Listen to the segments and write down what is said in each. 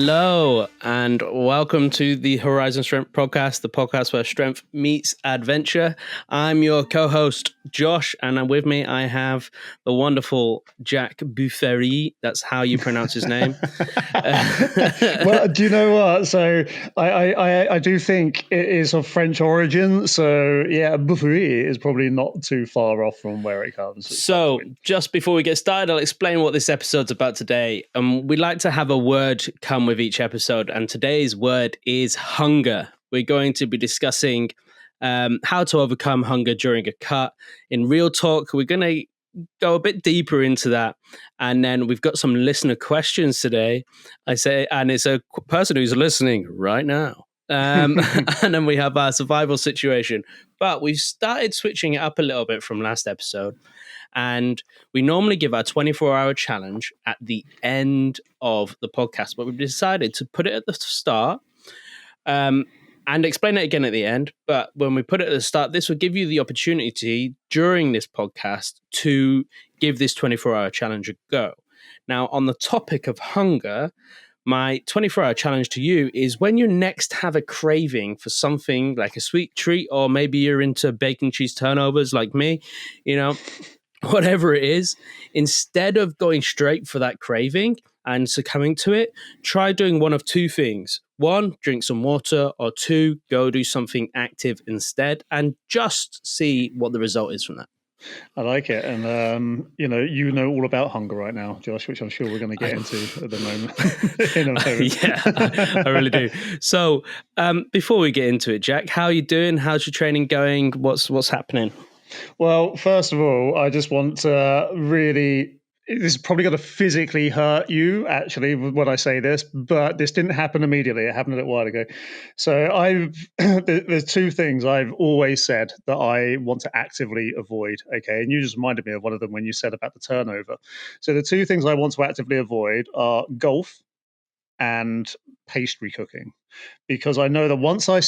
Hello, and welcome to the Horizon Strength Podcast, the podcast where strength meets adventure. I'm your co-host, Josh, and with me I have the wonderful Jack Buffery. That's how you pronounce his name. Well, do you know what? So I do think it is of French origin. So yeah, Buffery is probably not too far off from where it comes. So just before we get started, I'll explain what this episode's about today. We like to have a word come with each episode, and today's word is hunger. We're going to be discussing how to overcome hunger during a cut. In real talk, we're going to go a bit deeper into that, and then we've got some listener questions today. And it's a person who's listening right now. And then we have our survival situation. But we've started switching it up a little bit from last episode. And we normally give our 24-hour challenge at the end of the podcast, but we've decided to put it at the start and explain it again at the end. But when we put it at the start, this will give you the opportunity during this podcast to give this 24-hour challenge a go. Now, on the topic of hunger, my 24-hour challenge to you is when you next have a craving for something like a sweet treat, or maybe you're into bacon cheese turnovers like me, whatever it is, instead of going straight for that craving and succumbing to it, try doing one of two things. One, drink some water, or two, go do something active instead, and just see what the result is from that. I like it. And, you know all about hunger right now, Josh, which I'm sure we're going to get into at the moment. In a moment. Yeah, I really do. So before we get into it, Jack, how are you doing? How's your training going? What's happening? Well, first of all, I just want to really, this is probably going to physically hurt you, actually, when I say this, but this didn't happen immediately. It happened a little while ago. So there's two things I've always said that I want to actively avoid, okay? And you just reminded me of one of them when you said about the turnover. So the two things I want to actively avoid are golf and pastry cooking, because I know that once I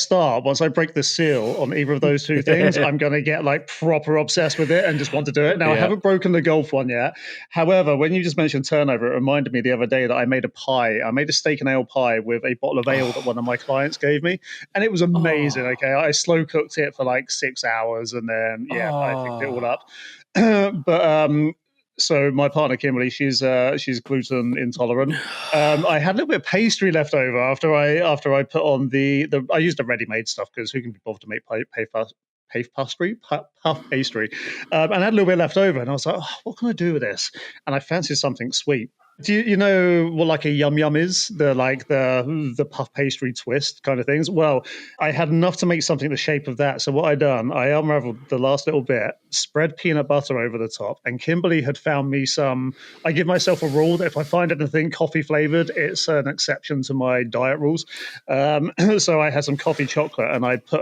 break the seal on either of those two things, I'm going to get like proper obsessed with it and just want to do it. Now, I haven't broken the golf one yet. However, when you just mentioned turnover, it reminded me the other day that I made a pie. I made a steak and ale pie with a bottle of ale that one of my clients gave me, and it was amazing. Okay, I slow cooked it for like 6 hours, and then I picked it all up. So my partner Kimberly, she's gluten intolerant. I had a little bit of pastry left over after I put on I used the ready-made stuff because who can be bothered to make puff pastry, and I had a little bit left over, and I was like, what can I do with this? And I fancied something sweet. Do you know what like a yum yum is? The puff pastry twist kind of things. Well, I had enough to make something the shape of that. So what I done, I unraveled the last little bit, spread peanut butter over the top, and Kimberly had found me some. I give myself a rule that if I find anything coffee flavored, it's an exception to my diet rules. So I had some coffee chocolate, and I put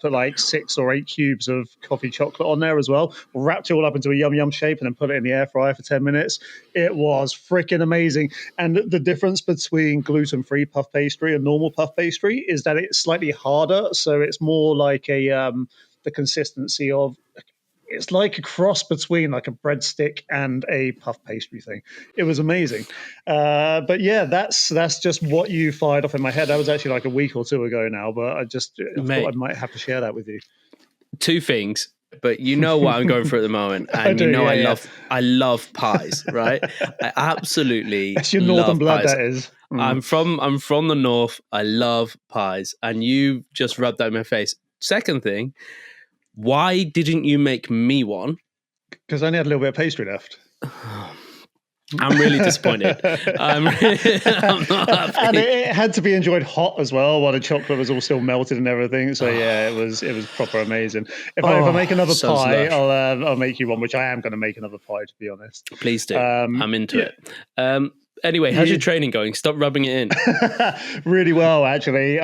like 6 or 8 cubes of coffee chocolate on there as well. Wrapped it all up into a yum yum shape, and then put it in the air fryer for 10 minutes. It was freaking amazing. And the difference between gluten-free puff pastry and normal puff pastry is that it's slightly harder, so it's more like the consistency of, it's like a cross between like a breadstick and a puff pastry thing. It was amazing. But yeah, that's just what you fired off in my head. That was actually like a week or two ago now, but I thought I might have to share that with you. Two things. But you know what I'm going for at the moment, and I love pies, right? I absolutely that's your northern blood. Pies. That is. I'm from the north. I love pies, and you just rubbed that in my face. Second thing, why didn't you make me Because I only had a little bit of pastry left. I'm really disappointed. I'm not happy. And it had to be enjoyed hot as well, while the chocolate was all still melted and everything. So yeah, it was proper amazing. If I make another pie, I'll make you one, which I am going to make another pie, to be honest. Please do. I'm into it. Anyway, how's your training going? Stop rubbing it in. Really well, actually.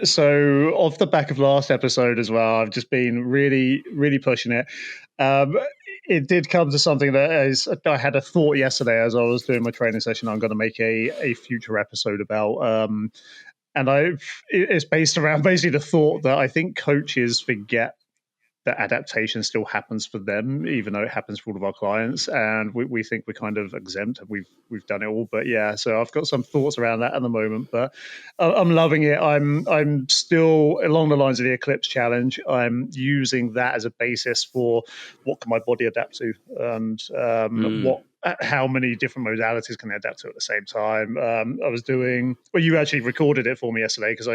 So off the back of last episode as well, I've just been really, really pushing it. It did come to something that I had a thought yesterday as I was doing my training session. I'm going to make a future episode about, and it's based around basically the thought that I think coaches forget that adaptation still happens for them, even though it happens for all of our clients. And we think we're kind of exempt. We've done it all. But yeah, so I've got some thoughts around that at the moment. But I'm loving it. I'm still along the lines of the Eclipse Challenge. I'm using that as a basis for what can my body adapt to, and how many different modalities can they adapt to at the same time. I was doing. Well, you actually recorded it for me yesterday because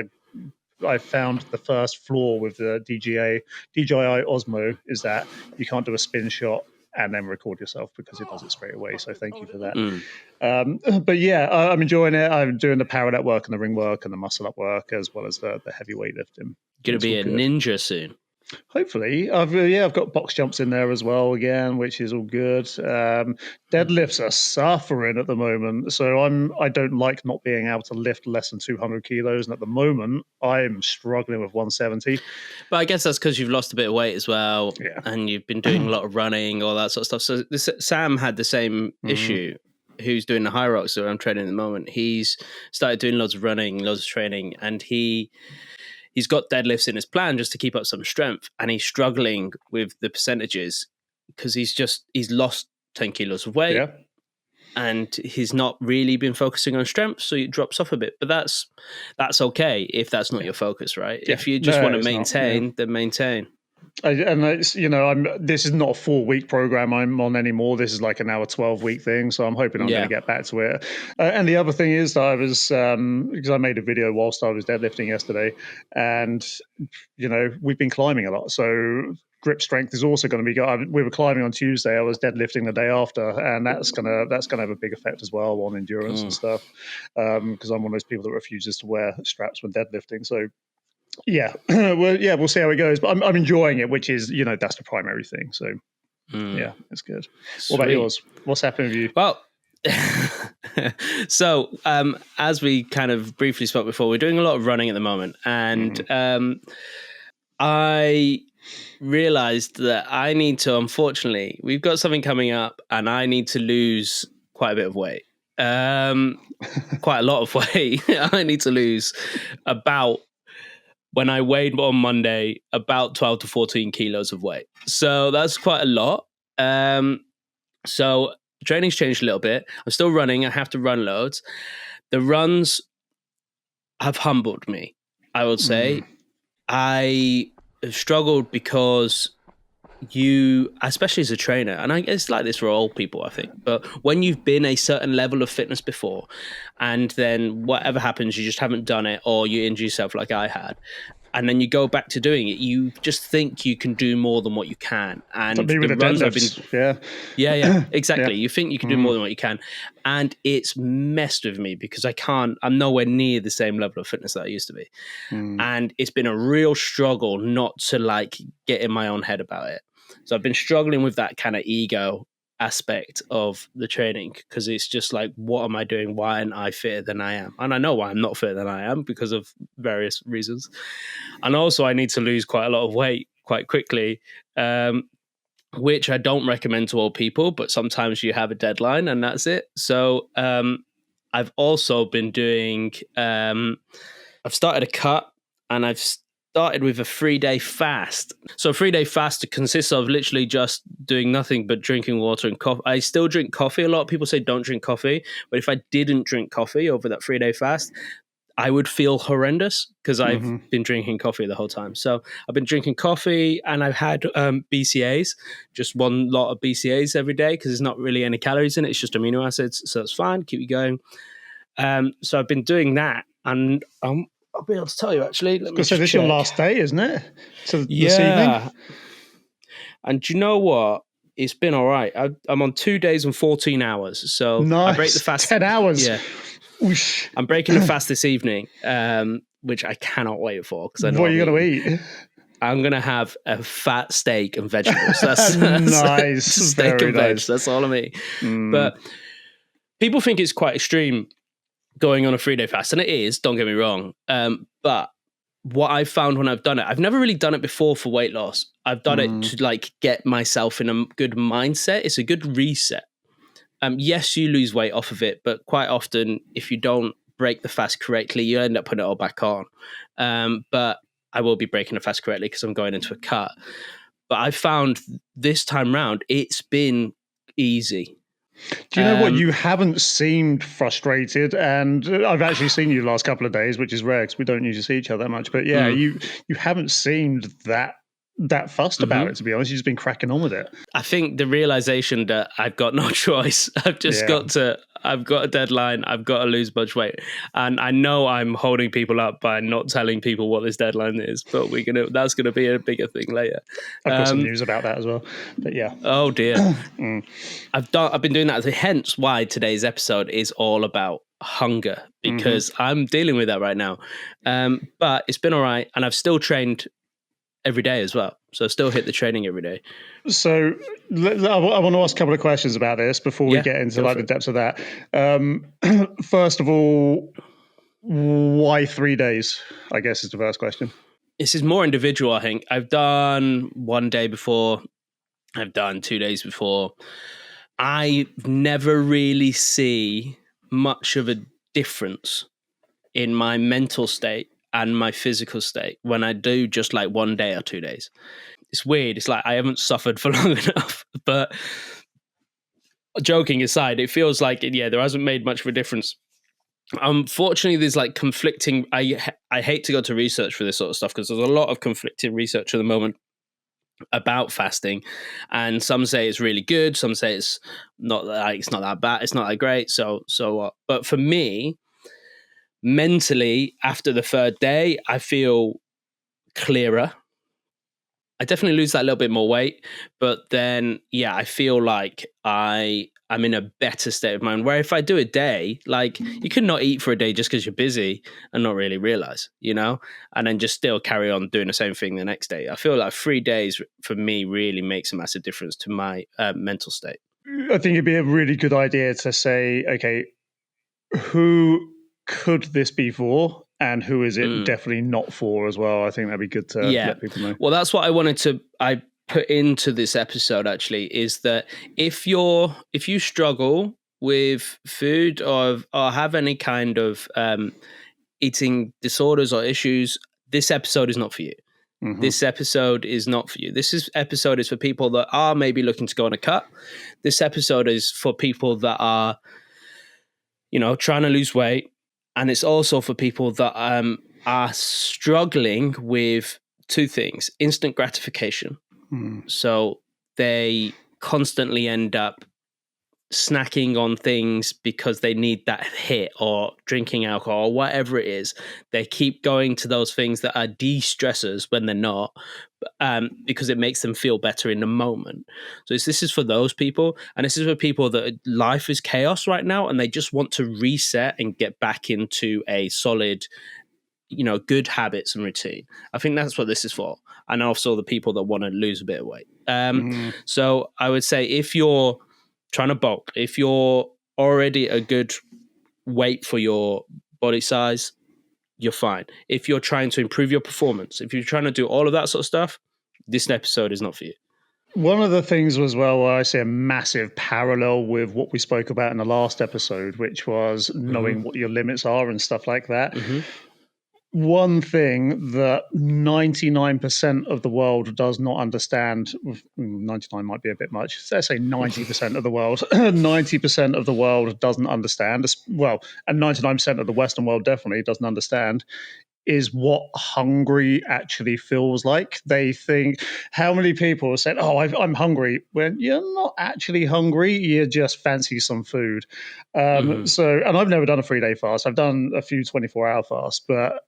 I found the first flaw with the DJI Osmo is that you can't do a spin shot and then record yourself because it does it straight away. So thank you for that. But yeah, I'm enjoying it. I'm doing the power up work and the ring work and the muscle up work as well as the heavy weightlifting. Going to be a ninja soon. Hopefully, I've got box jumps in there as well again, which is all good. Deadlifts are suffering at the moment, so I don't like not being able to lift less than 200 kilos, and at the moment I'm struggling with 170. But I guess that's because you've lost a bit of weight as well, and you've been doing a lot of running, all that sort of stuff. So Sam had the same issue. Who's doing the High Rocks that I'm training at the moment? He's started doing loads of running, loads of training, and he's got deadlifts in his plan just to keep up some strength, and he's struggling with the percentages because he's lost 10 kilos of weight, and he's not really been focusing on strength, so it drops off a bit. But that's okay if that's not your focus, right? If you just want to maintain, then maintain. And it's, this is not a 4-week program I'm on anymore. This is like an hour 12-week thing. So I'm hoping I'm going to get back to it. And the other thing is that I was, because I made a video whilst I was deadlifting yesterday, and, we've been climbing a lot. So grip strength is also going to be good. We were climbing on Tuesday. I was deadlifting the day after, and that's gonna have a big effect as well on endurance and stuff. Because I'm one of those people that refuses to wear straps when deadlifting. So we'll see how it goes. But I'm enjoying it, which is that's the primary thing. So it's good. What about yours? What's happening with you? Well. So, as we kind of briefly spoke before, we're doing a lot of running at the moment, and I realized that I need to, unfortunately, we've got something coming up, and I need to lose quite a bit of weight, quite a lot of weight. I need to lose about, when I weighed on Monday, about 12 to 14 kilos of weight. So that's quite a lot. So training's changed a little bit. I'm still running. I have to run loads. The runs have humbled me, I would say. I have struggled because especially as a trainer, and it's like this for all people, I think, but when you've been a certain level of fitness before, and then whatever happens, you just haven't done it, or you injure yourself like I had, and then you go back to doing it, you just think you can do more than what you can. And the runs have been, exactly. You think you can do more than what you can, and it's messed with me because I'm nowhere near the same level of fitness that I used to be, and it's been a real struggle not to get in my own head about it. So I've been struggling with that kind of ego aspect of the training because it's just like, what am I doing? Why am I fitter than I am? And I know why I'm not fitter than I am because of various reasons. And also I need to lose quite a lot of weight quite quickly, which I don't recommend to all people, but sometimes you have a deadline and that's it. So I've also been doing, I've started a cut, and I've started with a 3-day fast. So a 3-day fast consists of literally just doing nothing but drinking water and coffee. I still drink coffee. A lot of people say don't drink coffee, but if I didn't drink coffee over that 3-day fast, I would feel horrendous because I've been drinking coffee the whole time. So I've been drinking coffee, and I've had BCAAs, just one lot of BCAAs every day because there's not really any calories in it. It's just amino acids. So it's fine. Keep you going. So I've been doing that, and I'll be able to tell you actually. So this is your last day, isn't it? So this evening? And do you know what? It's been all right. I'm on 2 days and 14 hours. So nice. I break the fast. 10 hours. Yeah. Whoosh. I'm breaking the fast this evening, which I cannot wait for because I know what are you going to eat? I'm going to have a fat steak and vegetables. That's nice. Steak Very and veg. nice. That's all I'm eating. But people think it's quite extreme going on a 3-day fast, and it is, don't get me wrong. But what I've found when I've done it, I've never really done it before for weight loss. I've done it to get myself in a good mindset. It's a good reset. Yes, you lose weight off of it, but quite often, if you don't break the fast correctly, you end up putting it all back on. But I will be breaking the fast correctly because I'm going into a cut. But I found this time round, it's been easy. Do you know what? You haven't seemed frustrated, and I've actually seen you the last couple of days, which is rare because we don't usually see each other that much. But yeah, you haven't seemed that fussed about it, to be honest. You've just been cracking on with it. I think the realization that I've got no choice. I've just I've got a deadline. I've got to lose much weight. And I know I'm holding people up by not telling people what this deadline is, but that's going to be a bigger thing later. I've got some news about that as well. But yeah. Oh dear. I've been doing that. Hence why today's episode is all about hunger, because I'm dealing with that right now. But it's been all right. And I've still trained every day as well. So still hit the training every day. So I want to ask a couple of questions about this before we get into the depths of that. First of all, why 3 days? I guess is the first question. This is more individual, I think. I've done 1 day before. I've done 2 days before. I never really see much of a difference in my mental state and my physical state when I do just like 1 day or 2 days. It's weird. It's like I haven't suffered for long enough. But joking aside, it feels like, there hasn't made much of a difference. Unfortunately, there's like conflicting. I hate to go to research for this sort of stuff because there's a lot of conflicting research at the moment about fasting, and some say it's really good, some say it's not that bad, it's not that great. So what? But for me, mentally, after the third day, I feel clearer. I definitely lose that little bit more weight, but then, I feel like I'm in a better state of mind. Where if I do a day, like you could not eat for a day just because you're busy and not really realize, and then just still carry on doing the same thing the next day. I feel like 3 days for me really makes a massive difference to my mental state. I think it'd be a really good idea to say, okay, who could this be for? And who is it definitely not for as well? I think that'd be good to let people know. Well, that's what I put into this episode actually, is that if you struggle with food or have any kind of eating disorders or issues, this episode is not for you. This episode is not for you. Episode is for people that are maybe looking to go on a cut. This episode is for people that are, trying to lose weight. And it's also for people that are struggling with two things: instant gratification. So they constantly end up snacking on things because they need that hit, or drinking alcohol, or whatever it is. They keep going to those things that are de-stressors when they're not, because it makes them feel better in the moment. So this is for those people, and this is for people that life is chaos right now and they just want to reset and get back into a solid, good habits and routine. I think that's what this is for. And also the people that want to lose a bit of weight. So I would say, if you're trying to bulk, if you're already a good weight for your body size, you're fine. If you're trying to improve your performance, if you're trying to do all of that sort of stuff, this episode is not for you. One of the things was, where I see a massive parallel with what we spoke about in the last episode, which was knowing what your limits are and stuff like that. One thing that 99% of the world does not understand, 99 might be a bit much, let's say 90% of the world, 90% of the world doesn't understand, well, and 99% of the Western world definitely doesn't understand, is what hungry actually feels like. They think, how many people have said, I'm hungry, when you're not actually hungry, you just fancy some food. So, and I've never done a 3-day fast. I've done a few 24-hour fasts, but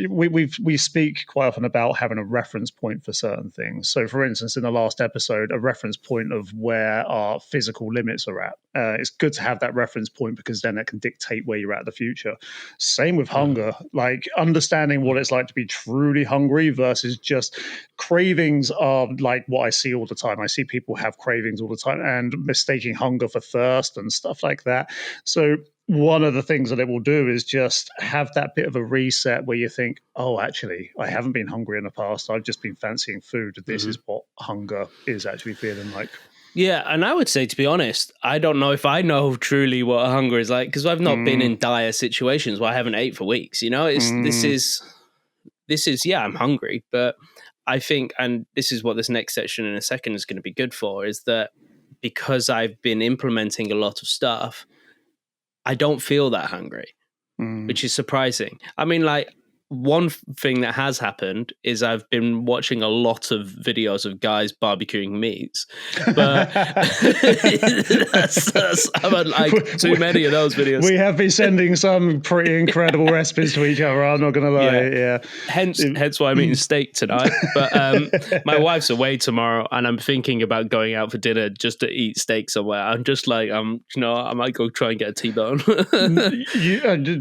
we speak quite often about having a reference point for certain things. So, for instance, in the last episode, a reference point of where our physical limits are at. It's good to have that reference point because then it can dictate where you're at in the future. Same with hunger, like understanding what it's like to be truly hungry versus just cravings are like what I see all the time. I see people have cravings all the time and mistaking hunger for thirst and stuff like that. So one of the things that it will do is just have that bit of a reset where you think, oh, actually, I haven't been hungry in the past. I've just been fancying food. This is what hunger is actually feeling like. Yeah, and I would say, to be honest, I don't know if I know truly what hunger is like, because I've not been in dire situations where I haven't ate for weeks. This is, I'm hungry, but I think, and this is what this next section in a second is going to be good for, is that because I've been implementing a lot of stuff, I don't feel that hungry, which is surprising. I mean, like, one thing that has happened is I've been watching a lot of videos of guys barbecuing meats, but I've had like too many of those videos. We have been sending some pretty incredible recipes to each other. I'm not going to lie. Yeah. Hence why I'm eating steak tonight. But my wife's away tomorrow, and I'm thinking about going out for dinner just to eat steak somewhere. I'm just like, I might go try and get a T-bone.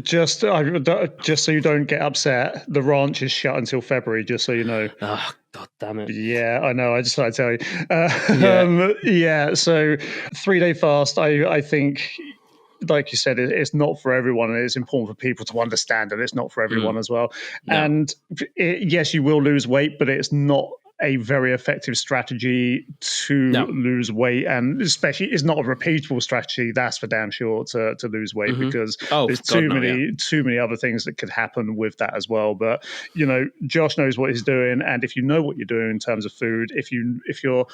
Just so you don't get upset. The ranch is shut until February, just so you know. Oh, God damn it. Yeah, I know. I just thought I'd tell you. So 3-day fast, I think, like you said, it's not for everyone, and it's important for people to understand that it's not for everyone as well. No. And yes, you will lose weight, but it's not a very effective strategy to lose weight, and especially it's not a repeatable strategy. That's for damn sure to lose weight, because there's too many other things that could happen with that as well. But Josh knows what he's doing, and if you know what you're doing in terms of food, if you're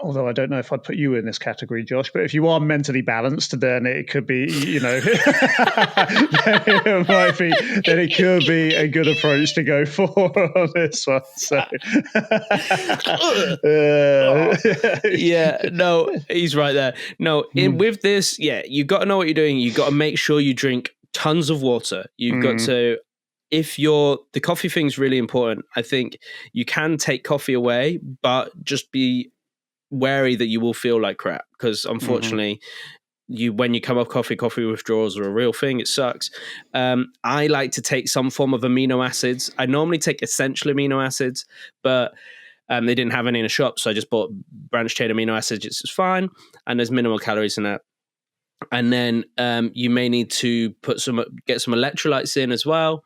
although I don't know if I'd put you in this category, Josh, but if you are mentally balanced, then it could be, then it could be a good approach to go for on this one. So, no, he's right there. No, with this, you got to know what you're doing. You got to make sure you drink tons of water. You've got to. If the coffee thing's really important, I think you can take coffee away, but just be wary that you will feel like crap, because unfortunately when you come off coffee withdrawals are a real thing. It sucks. I like to take some form of amino acids. I normally take essential amino acids, but they didn't have any in a shop, so I just bought branched chain amino acids. It's fine, and there's minimal calories in that. And then you may need to get some electrolytes in as well.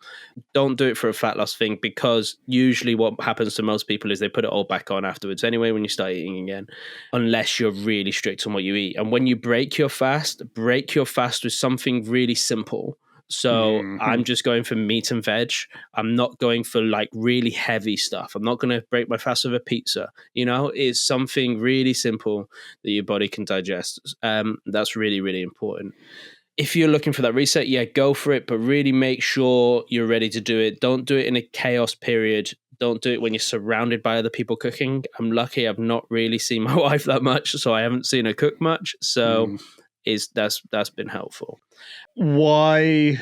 Don't do it for a fat loss thing, because usually what happens to most people is they put it all back on afterwards anyway when you start eating again, unless you're really strict on what you eat. And when you break your fast with something really simple. So I'm just going for meat and veg. I'm not going for like really heavy stuff. I'm not going to break my fast with a pizza. It's something really simple that your body can digest. That's really, really important. If you're looking for that reset, go for it, but really make sure you're ready to do it. Don't do it in a chaos period. Don't do it when you're surrounded by other people cooking. I'm lucky I've not really seen my wife that much, so I haven't seen her cook much. So that's been helpful. Why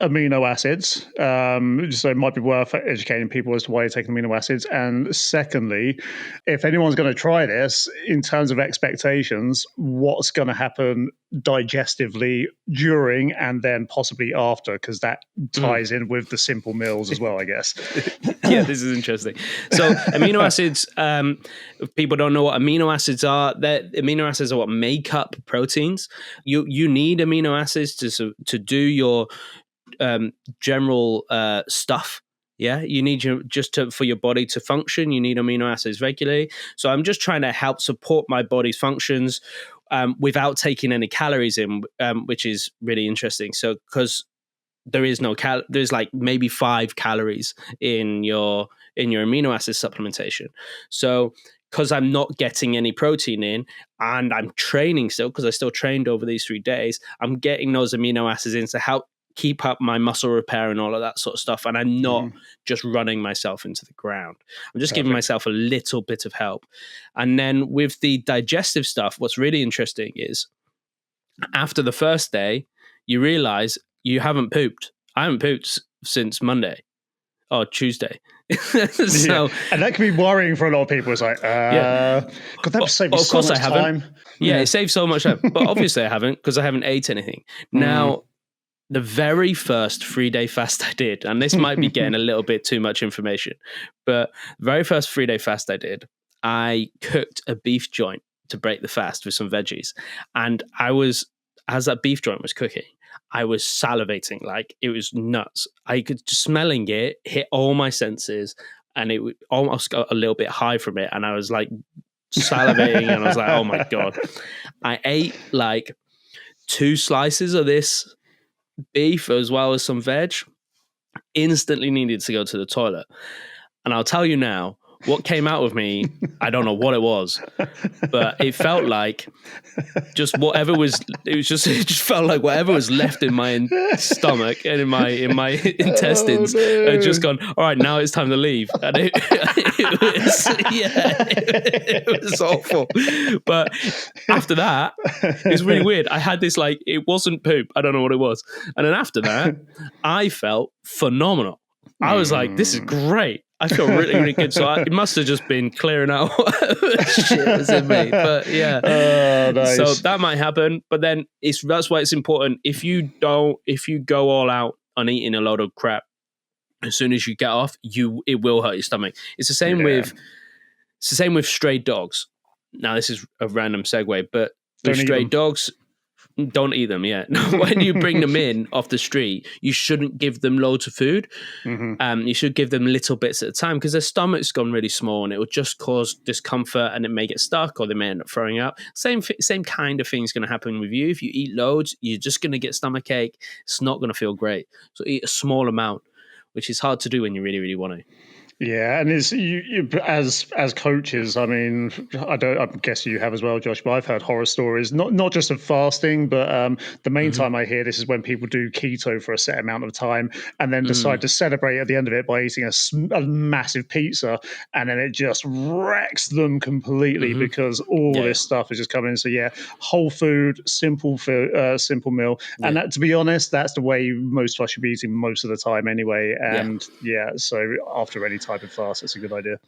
amino acids? So it might be worth educating people as to why you're taking amino acids. And secondly, if anyone's going to try this, in terms of expectations, what's going to happen digestively during and then possibly after, because that ties in with the simple meals as well, I guess. Yeah, this is interesting. So amino acids, if people don't know what amino acids are, amino acids are what make up proteins. You need amino acids to do your general stuff. You need for your body to function, you need amino acids regularly. So I'm just trying to help support my body's functions without taking any calories in, which is really interesting. So because there is there's like maybe 5 calories in your amino acid supplementation. So because I'm not getting any protein in, and I'm training still, because I still trained over these 3 days, I'm getting those amino acids in to help keep up my muscle repair and all of that sort of stuff. And I'm not just running myself into the ground. I'm just giving myself a little bit of help. And then with the digestive stuff, what's really interesting is after the first day, you realize you haven't pooped. I haven't pooped since Monday or Tuesday. So, and that can be worrying for a lot of people. It's like, God, that would save me so much time. It saves so much time. But obviously I haven't, because I haven't ate anything. Now, the very first 3-day fast I did, and this might be getting a little bit too much information, but the very first 3-day fast I did, I cooked a beef joint to break the fast with some veggies. And as that beef joint was cooking, I was salivating, like it was nuts. I could just smelling it hit all my senses, and it almost got a little bit high from it. And I was like salivating, and I was like, oh my God. I ate like 2 slices of this beef as well as some veg. Instantly needed to go to the toilet. And I'll tell you now, what came out of me, I don't know what it was, but it felt like just whatever was. It just felt like whatever was left in my stomach and in my intestines had just gone. All right, now it's time to leave, and it was awful. But after that, it's really weird. I had this like it wasn't poop. I don't know what it was, and then after that, I felt phenomenal. I was like, this is great. I feel really, really good. So it must have just been clearing out whatever shit was in me. But yeah, nice. So that might happen. But then that's why it's important. If you go all out on eating a load of crap, as soon as you get off, it will hurt your stomach. It's the same with stray dogs. Now this is a random segue, but with stray dogs. Don't eat them, yeah. When you bring them in off the street, you shouldn't give them loads of food. Mm-hmm. You should give them little bits at a time because their stomach's gone really small and it will just cause discomfort and it may get stuck or they may end up throwing up. Same kind of thing is going to happen with you. If you eat loads, you're just going to get stomachache. It's not going to feel great. So eat a small amount, which is hard to do when you really, really want to. Yeah, and it's you as coaches. I mean, I guess you have as well, Josh. But I've heard horror stories, not just of fasting, but the main time I hear this is when people do keto for a set amount of time and then decide to celebrate at the end of it by eating a massive pizza, and then it just wrecks them completely because all this stuff is just coming in. So yeah, whole food, simple meal, and that, to be honest, that's the way most of us should be eating most of the time anyway. And so after any type of fast, it's a good idea.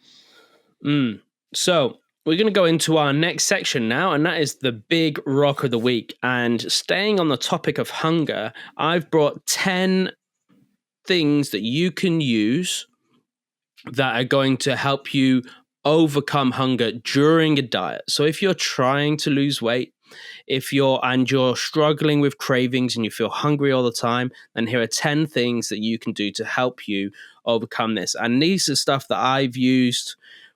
So we're going to go into our next section now, and that is the big rock of the week. And staying on the topic of hunger, I've brought 10 things that you can use that are going to help you overcome hunger during a diet. So if you're trying to lose weight, if you're struggling with cravings and you feel hungry all the time, then here are 10 things that you can do to help you overcome this. And these are stuff that I've used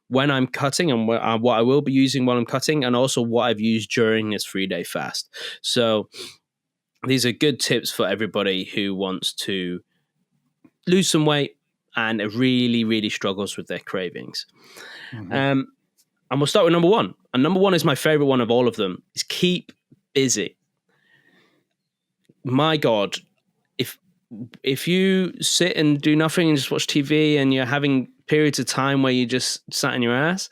when I'm cutting and what I will be using while I'm cutting, and also what I've used during this 3-day fast. So these are good tips for everybody who wants to lose some weight and really, really struggles with their cravings. And we'll start with number one. And number one is my favorite one of all of them, is keep busy. My God, if you sit and do nothing and just watch TV and you're having periods of time where you just sat in your ass,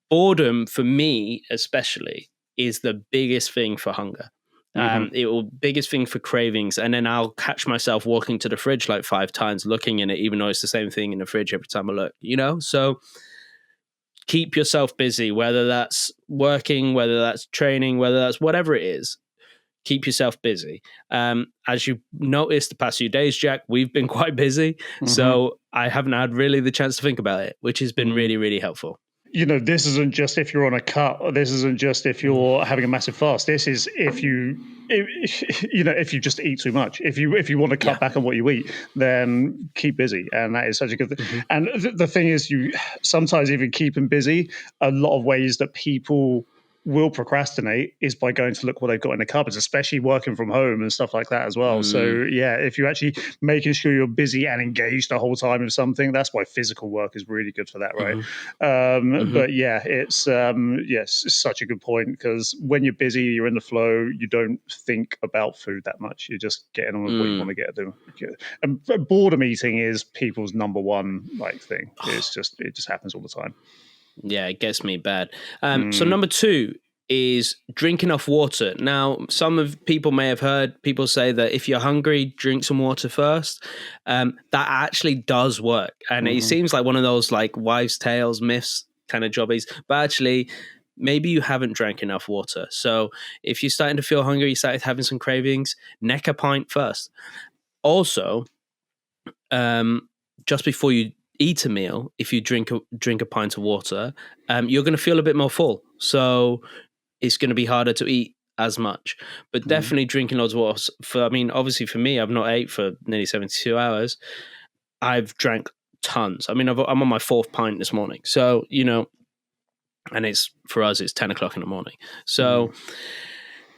boredom for me especially is the biggest thing for hunger. Biggest thing for cravings. And then I'll catch myself walking to the fridge like 5 times looking in it, even though it's the same thing in the fridge every time I look, So keep yourself busy, whether that's working, whether that's training, whether that's whatever it is. Keep yourself busy. As you noticed the past few days, Jack, we've been quite busy. So I haven't had really the chance to think about it, which has been really, really helpful. This isn't just if you're on a cut, or this isn't just if you're having a massive fast. This is if you just eat too much. If you want to cut back on what you eat, then keep busy, and that is such a good thing. And the thing is, you sometimes even keeping busy. A lot of ways that people will procrastinate is by going to look what they've got in the cupboards, especially working from home and stuff like that as well. So yeah, if you're actually making sure you're busy and engaged the whole time with something, that's why physical work is really good for that, right? But yeah, it's it's such a good point, because when you're busy, you're in the flow, you don't think about food that much. You're just getting on with what you want to get done. And boredom eating is people's number one thing. It just happens all the time. Yeah, it gets me bad. So number 2 is drink enough water. Now, people may have heard people say that if you're hungry, drink some water first. That actually does work. And it seems like one of those wives' tales, myths kind of jobbies. But actually, maybe you haven't drank enough water. So if you're starting to feel hungry, you started having some cravings, neck a pint first. Also, just before you eat a meal, if you drink a pint of water, you're going to feel a bit more full, so it's going to be harder to eat as much. But definitely drinking loads of water. Obviously for me, I've not ate for nearly 72 hours. I've drank tons. I'm on my 4th pint this morning, so and for us it's 10 o'clock in the morning. So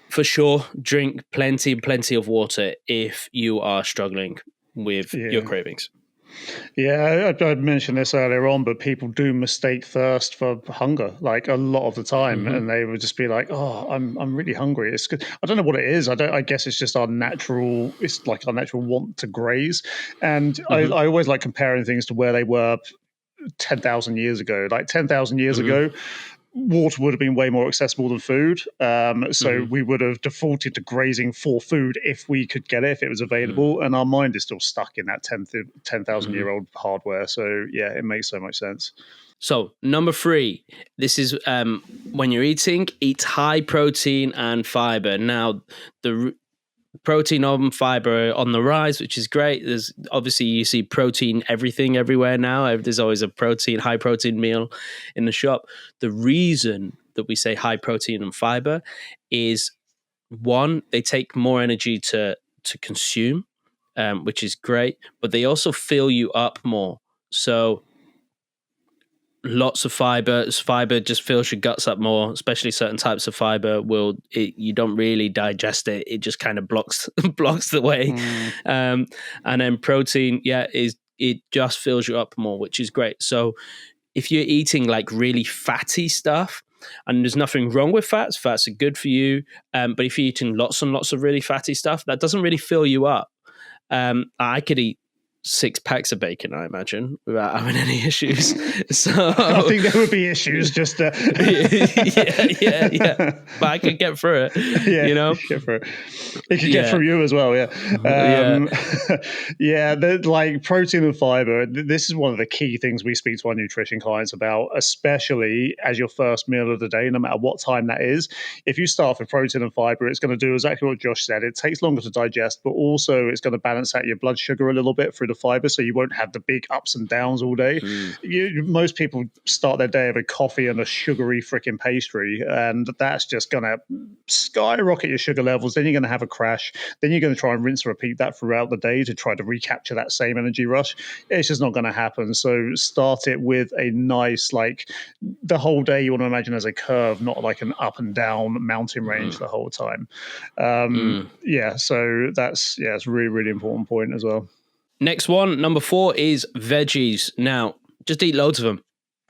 for sure, drink plenty of water if you are struggling with your cravings. Yeah, I mentioned this earlier on, but people do mistake thirst for hunger, like a lot of the time, Mm-hmm. and they would just be like, "Oh, I'm really hungry." It's good. I don't know what it is. I guess it's just our natural. It's like our natural want to graze, and Mm-hmm. I always like comparing things to where they were 10,000 years ago. Like 10,000 years Mm-hmm. ago, water would have been way more accessible than food. So Mm-hmm. we would have defaulted to grazing for food if we could get it, if it was available. And our mind is still stuck in that 10,000 Mm-hmm. year old hardware. So yeah, it makes so much sense. So number 3, this is when you're eating, eat high protein and fiber. Now the protein and fiber on the rise, which is great. There's obviously you see protein everything everywhere now. There's always a high protein meal in the shop. The reason that we say high protein and fiber is, one, they take more energy to consume, which is great, but they also fill you up more. So lots of fiber just fills your guts up more, especially certain types of fiber you don't really digest it just kind of blocks the way. And then protein, it just fills you up more, which is great. So if you're eating like really fatty stuff, and there's nothing wrong with fats are good for you, but if you're eating lots and lots of really fatty stuff, that doesn't really fill you up. I could eat 6 packs of bacon, I imagine, without having any issues. So I think there would be issues just yeah. But I could get through it, yeah, you know? get through. It could get through you as well, yeah. Yeah, like protein and fiber, this is one of the key things we speak to our nutrition clients about, especially as your first meal of the day, no matter what time that is. If you start with protein and fiber, it's going to do exactly what Josh said. It takes longer to digest, but also it's going to balance out your blood sugar a little bit through the fiber, so you won't have the big ups and downs all day. Most people start their day with a coffee and a sugary freaking pastry, and that's just going to skyrocket your sugar levels. Then you're going to have a crash. Then you're going to try and rinse and repeat that throughout the day to try to recapture that same energy rush. It's just not going to happen. So start it with a nice, like, the whole day you want to imagine as a curve, not like an up and down mountain range the whole time. Yeah, so it's a really, really important point as well. Next one, number 4, is veggies. Now, just eat loads of them.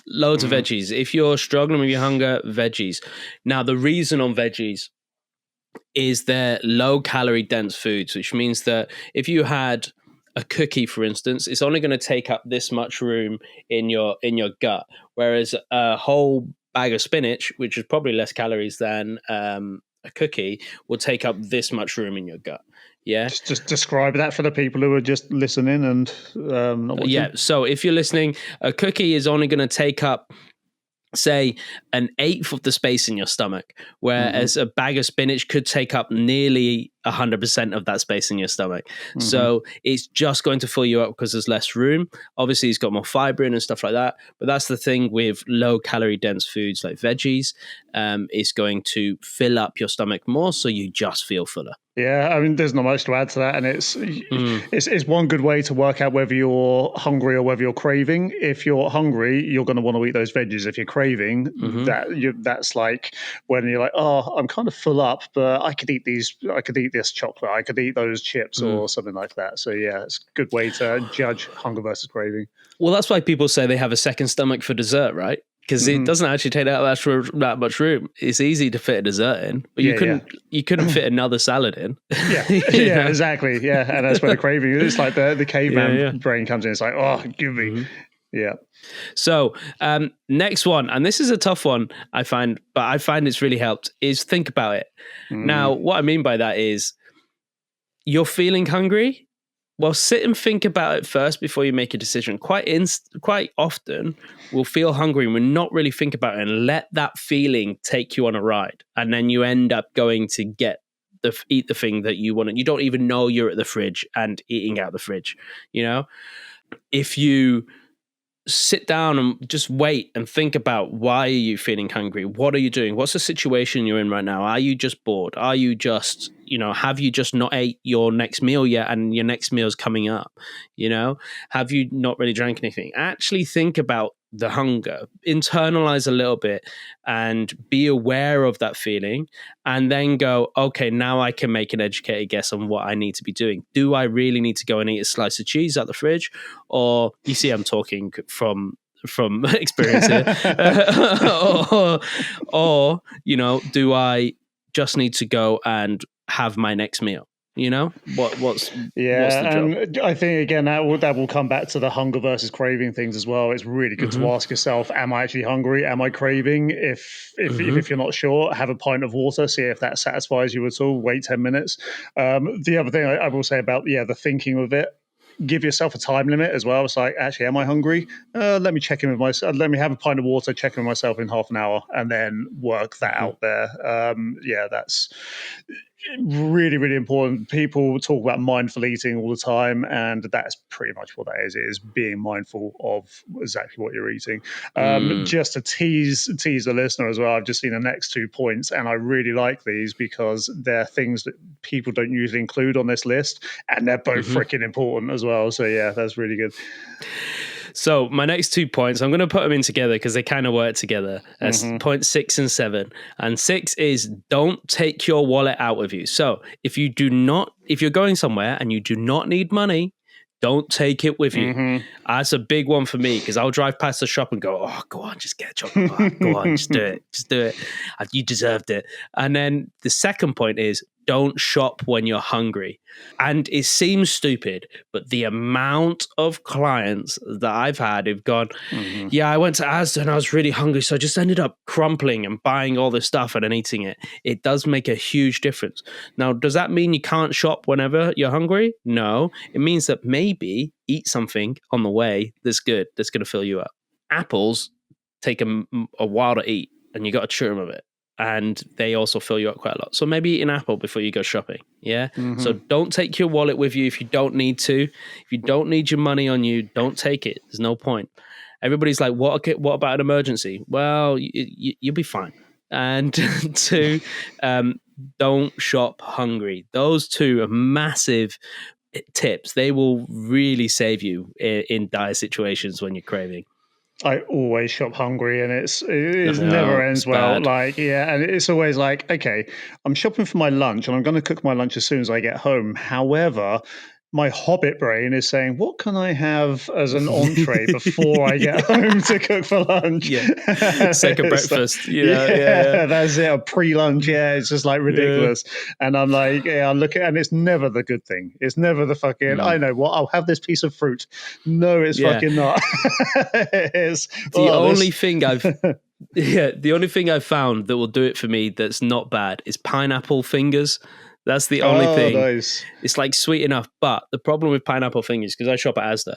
Loads of veggies. If you're struggling with your hunger, veggies. Now, the reason on veggies is they're low calorie dense foods, which means that if you had a cookie, for instance, it's only going to take up this much room in your gut, whereas a whole bag of spinach, which is probably less calories than a cookie, will take up this much room in your gut. Yeah. Just describe that for the people who are just listening and not watching. Yeah. So if you're listening, a cookie is only going to take up, say, 1/8 of the space in your stomach, whereas a bag of spinach could take up nearly 100% of that space in your stomach. So it's just going to fill you up because there's less room. Obviously, it's got more fiber in and stuff like that. But that's the thing with low calorie dense foods like veggies, it's going to fill up your stomach more, so you just feel fuller. Yeah, I mean, there's not much to add to that, and it's one good way to work out whether you're hungry or whether you're craving. If you're hungry, you're going to want to eat those veggies. If you're craving, that's like when you're like, oh, I'm kind of full up, but I could eat this chocolate, I could eat those chips or something like that. So yeah, it's a good way to judge hunger versus craving. Well, that's why people say they have a second stomach for dessert, right? Because it doesn't actually take that much room. It's easy to fit a dessert in, but you couldn't fit another salad in. Yeah, exactly. Yeah, and that's where the craving is. It's like the caveman brain comes in. It's like, oh, give me. Yeah. So next one, and this is a tough one, I find, but I find it's really helped, is think about it. Now, what I mean by that is you're feeling hungry. Well, sit and think about it first before you make a decision. Quite often, we'll feel hungry and we'll not really think about it and let that feeling take you on a ride. And then you end up going to eat the thing that you want. And you don't even know you're at the fridge and eating out the fridge. You know, if you sit down and just wait and think about, why are you feeling hungry? What are you doing? What's the situation you're in right now? Are you just bored? Are you just, have you just not ate your next meal yet and your next meal's coming up? Have you not really drank anything? Actually think about the hunger, internalize a little bit and be aware of that feeling, and then go, okay, now I can make an educated guess on what I need to be doing. Do I really need to go and eat a slice of cheese out the fridge? Or, you see, I'm talking from experience here. or, do I just need to go and have my next meal? What's the job? And I think again that will come back to the hunger versus craving things as well. It's really good to ask yourself, am I actually hungry? Am I craving? If you're not sure, have a pint of water, see if that satisfies you at all. Wait 10 minutes. The other thing I will say about the thinking of it, give yourself a time limit as well. It's like, actually, am I hungry? Let me check in with myself. Let me have a pint of water, check in with myself in half an hour, and then work that out there. That's really, really important. People talk about mindful eating all the time, and that's pretty much what that is. It is being mindful of exactly what you're eating. Just to tease the listener as well, I've just seen the next 2 points, and I really like these because they're things that people don't usually include on this list, and they're both freaking important as well. So yeah, that's really good. So my next 2 points, I'm going to put them in together because they kind of work together. That's point 6 and 7. And 6 is don't take your wallet out with you. So if you're going somewhere and you do not need money, don't take it with you. That's a big one for me because I'll drive past the shop and go, oh, go on, just get a chocolate bar. Go on, just do it. Just do it. You deserved it. And then the second point is don't shop when you're hungry. And it seems stupid, but the amount of clients that I've had who've gone, yeah, I went to Asda and I was really hungry, so I just ended up crumpling and buying all this stuff and then eating it. It does make a huge difference. Now, does that mean you can't shop whenever you're hungry? No. It means that maybe eat something on the way that's good, that's going to fill you up. Apples take a while to eat, and you got to chew them a bit. And they also fill you up quite a lot. So maybe eat an apple before you go shopping. Yeah. So don't take your wallet with you if you don't need to. If you don't need your money on you, don't take it. There's no point. Everybody's like, what about an emergency? Well, you'll be fine. And 2, don't shop hungry. Those 2 are massive tips. They will really save you in dire situations when you're craving. I always shop hungry, and it never ends well. Bad. And it's always like, okay, I'm shopping for my lunch, and I'm going to cook my lunch as soon as I get home. However, my hobbit brain is saying, what can I have as an entree before I get home to cook for lunch? Second breakfast. That's it. A pre-lunch. Yeah, it's just like ridiculous. And I'm like, I look at, and it's never the good thing. It's never the fucking, I know what, I'll have this piece of fruit. No, it's fucking not. It's the only thing I've found that will do it for me that's not bad is pineapple fingers. That's the only thing. Nice. It's like sweet enough. But the problem with pineapple fingers, because I shop at Asda,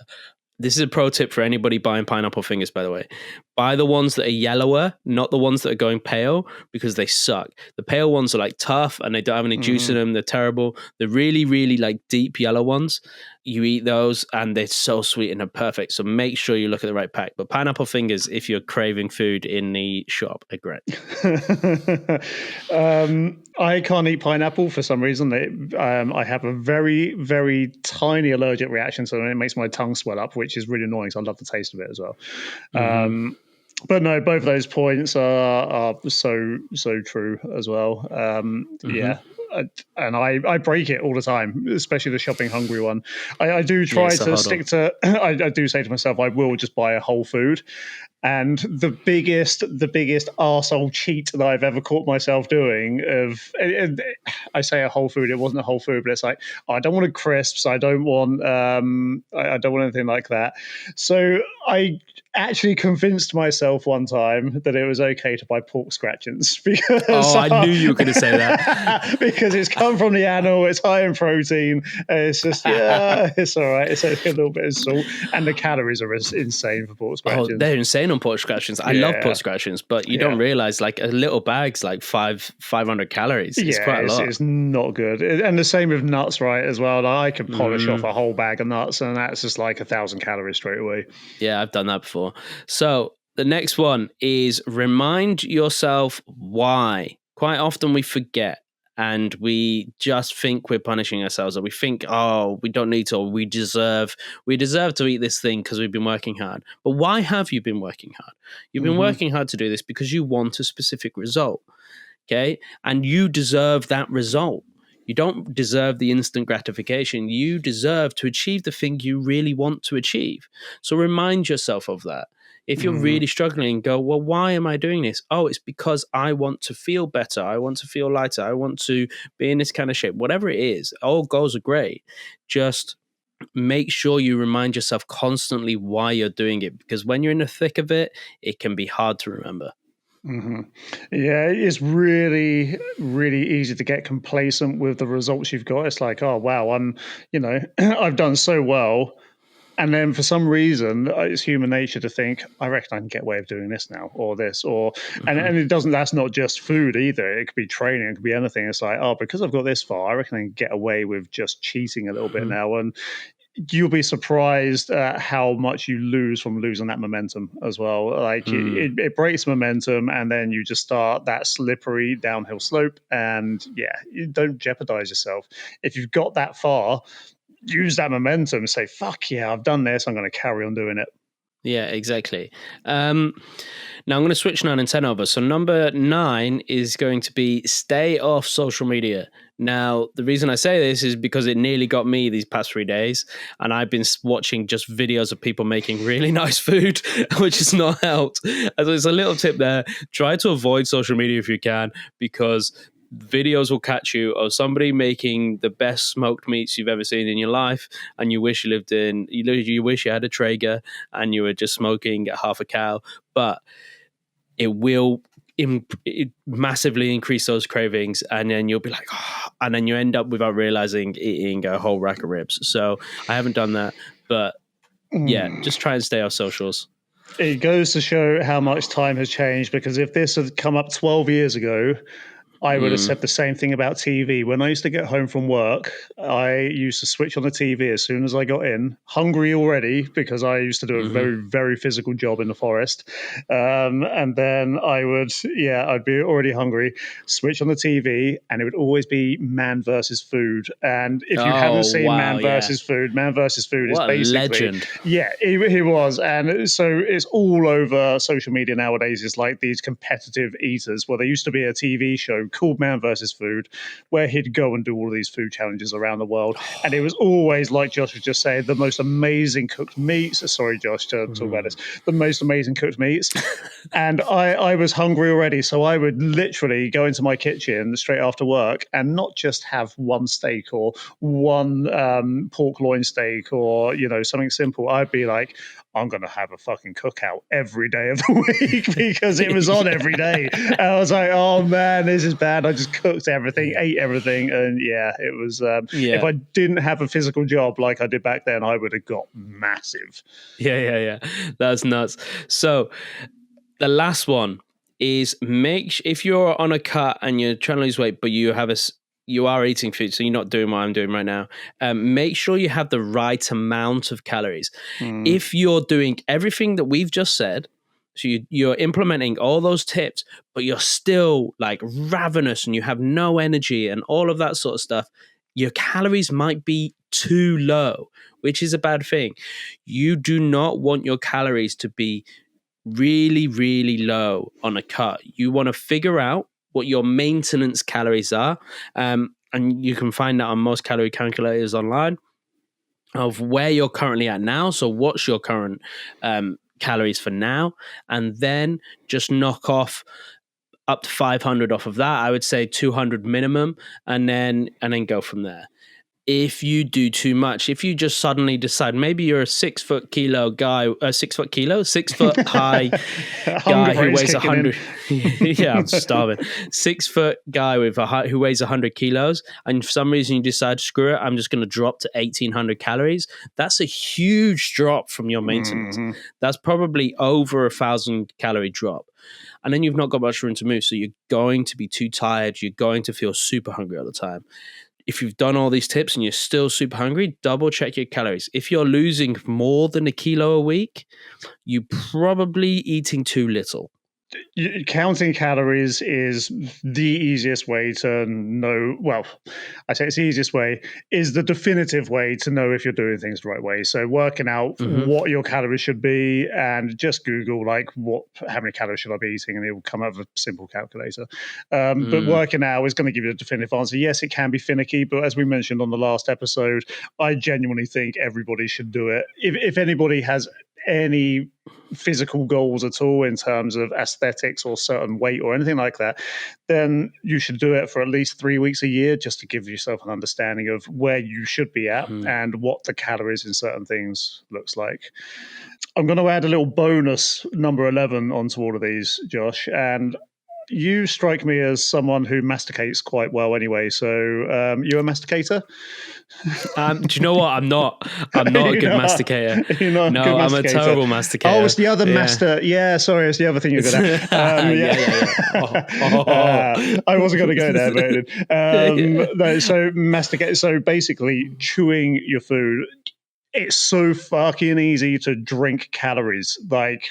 this is a pro tip for anybody buying pineapple fingers, by the way. Buy the ones that are yellower, not the ones that are going pale, because they suck. The pale ones are like tough and they don't have any juice in them. They're terrible. The really, really like deep yellow ones, you eat those and they're so sweet and they're perfect. So make sure you look at the right pack. But pineapple fingers, if you're craving food in the shop, are great. I can't eat pineapple for some reason. I have a very, very tiny allergic reaction to it, and it makes my tongue swell up, which is really annoying. So I love the taste of it as well. But no, both of those points are so true as well. Yeah. And I break it all the time, especially the shopping hungry one. I do try to stick to. I do say to myself, I will just buy a whole food. And the biggest arsehole cheat that I've ever caught myself doing I say a whole food, it wasn't a whole food, but it's like, I don't want crisps, I don't want anything like that. So I actually convinced myself one time that it was okay to buy pork scratchings because I knew you were going to say that. Because it's come from the animal, it's high in protein, it's just it's all right, it's only a little bit of salt, and the calories are insane for pork scratchings. Oh, they're insane on pork scratchings. I love pork scratchings, but you don't realize like a little bag's like 500 calories. It's quite a lot. It's not good. And the same with nuts, right, as well. Like, I could polish off a whole bag of nuts and that's just like 1,000 calories straight away. Yeah, I've done that before. So the next one is remind yourself why. Quite often we forget. and we just think we're punishing ourselves, or we think, oh, we don't need to, or we deserve to eat this thing because we've been working hard. But why have you been working hard? You've been working hard to do this because you want a specific result. Okay. And you deserve that result. You don't deserve the instant gratification. You deserve to achieve the thing you really want to achieve. So remind yourself of that. If you're really struggling, go, well, why am I doing this? Oh, it's because I want to feel better. I want to feel lighter. I want to be in this kind of shape. Whatever it is, all goals are great. Just make sure you remind yourself constantly why you're doing it, because when you're in the thick of it, it can be hard to remember. Yeah, it's really, really easy to get complacent with the results you've got. It's like, oh, wow, I've done so well. And then for some reason, it's human nature to think, I reckon I can get away with doing this now, or this, and it doesn't, that's not just food either. It could be training, it could be anything. It's like, oh, because I've got this far, I reckon I can get away with just cheating a little bit now. And you'll be surprised at how much you lose from losing that momentum as well. Like it breaks momentum, and then you just start that slippery downhill slope. And you don't jeopardize yourself. If you've got that far, use that momentum and say, fuck yeah, I've done this. I'm going to carry on doing it. Yeah, exactly. Now I'm going to switch 9 and 10 over. So number 9 is going to be stay off social media. Now, the reason I say this is because it nearly got me these past 3 days, and I've been watching just videos of people making really nice food, which has not helped. So it's a little tip there. Try to avoid social media if you can, because videos will catch you of somebody making the best smoked meats you've ever seen in your life, and you wish you wish you had a Traeger and you were just smoking half a cow, but it will massively increase those cravings, and then you'll be like, oh, and then you end up, without realizing, eating a whole rack of ribs. So I haven't done that, but just try and stay off socials. It goes to show how much time has changed, because if this had come up 12 years ago, I would have said the same thing about TV. When I used to get home from work, I used to switch on the TV as soon as I got in, hungry already, because I used to do a very, very physical job in the forest. And then I'd be already hungry, switch on the TV, and it would always be Man versus Food. And if you haven't seen Man versus Food is basically... legend. Yeah, he was. And so it's all over social media nowadays. It's like these competitive eaters. Well, there used to be a TV show called Man versus Food, where he'd go and do all of these food challenges around the world, and it was always, like Josh was just saying, the most amazing cooked meats. Sorry, Josh, to talk about this. The most amazing cooked meats, and I was hungry already, so I would literally go into my kitchen straight after work and not just have one steak or one pork loin steak or something simple. I'd be like, I'm going to have a fucking cookout every day of the week, because it was on every day. And I was like, oh man, this is bad. I just cooked everything, ate everything. And it was, if I didn't have a physical job like I did back then, I would have got massive. Yeah. That's nuts. So the last one is if you're on a cut and you're trying to lose weight, but you are eating food, so you're not doing what I'm doing right now, make sure you have the right amount of calories. If you're doing everything that we've just said, so you're implementing all those tips, but you're still like ravenous and you have no energy and all of that sort of stuff, your calories might be too low, which is a bad thing. You do not want your calories to be really, really low on a cut. You want to figure out what your maintenance calories are. And you can find that on most calorie calculators online, of where you're currently at now. So what's your current calories for now? And then just knock off up to 500 off of that. I would say 200 minimum, and then go from there. If you do too much, if you just suddenly decide, maybe you're a 6 foot high guy who weighs 100. Yeah, I'm starving. 6 foot guy who weighs 100 kilos, and for some reason you decide, screw it, I'm just going to drop to 1,800 calories. That's a huge drop from your maintenance. That's probably over 1,000 calorie drop. And then you've not got much room to move. So you're going to be too tired. You're going to feel super hungry all the time. If you've done all these tips and you're still super hungry, double check your calories. If you're losing more than 1 kilo a week, you're probably eating too little. counting calories is the easiest way to know. Well, I say it's the easiest way, is the definitive way to know if you're doing things the right way. So working out what your calories should be, and just Google like how many calories should I be eating, and it will come up with a simple calculator. But working out is going to give you a definitive answer. Yes, it can be finicky, but as we mentioned on the last episode, I genuinely think everybody should do it. If anybody has any physical goals at all in terms of aesthetics or certain weight or anything like that, then you should do it for at least 3 weeks a year, just to give yourself an understanding of where you should be at and what the calories in certain things looks like. I'm going to add a little bonus number 11 onto all of these, Josh, and you strike me as someone who masticates quite well anyway. So you a masticator? Do you know what? I'm not a good masticator. You're not no, a good I'm a masticator. terrible masticator. Oh, it's the other master. Yeah, sorry, it's the other thing you're good at. I wasn't going to go there, but no, so masticate. So basically, chewing your food. It's so fucking easy to drink calories. Like,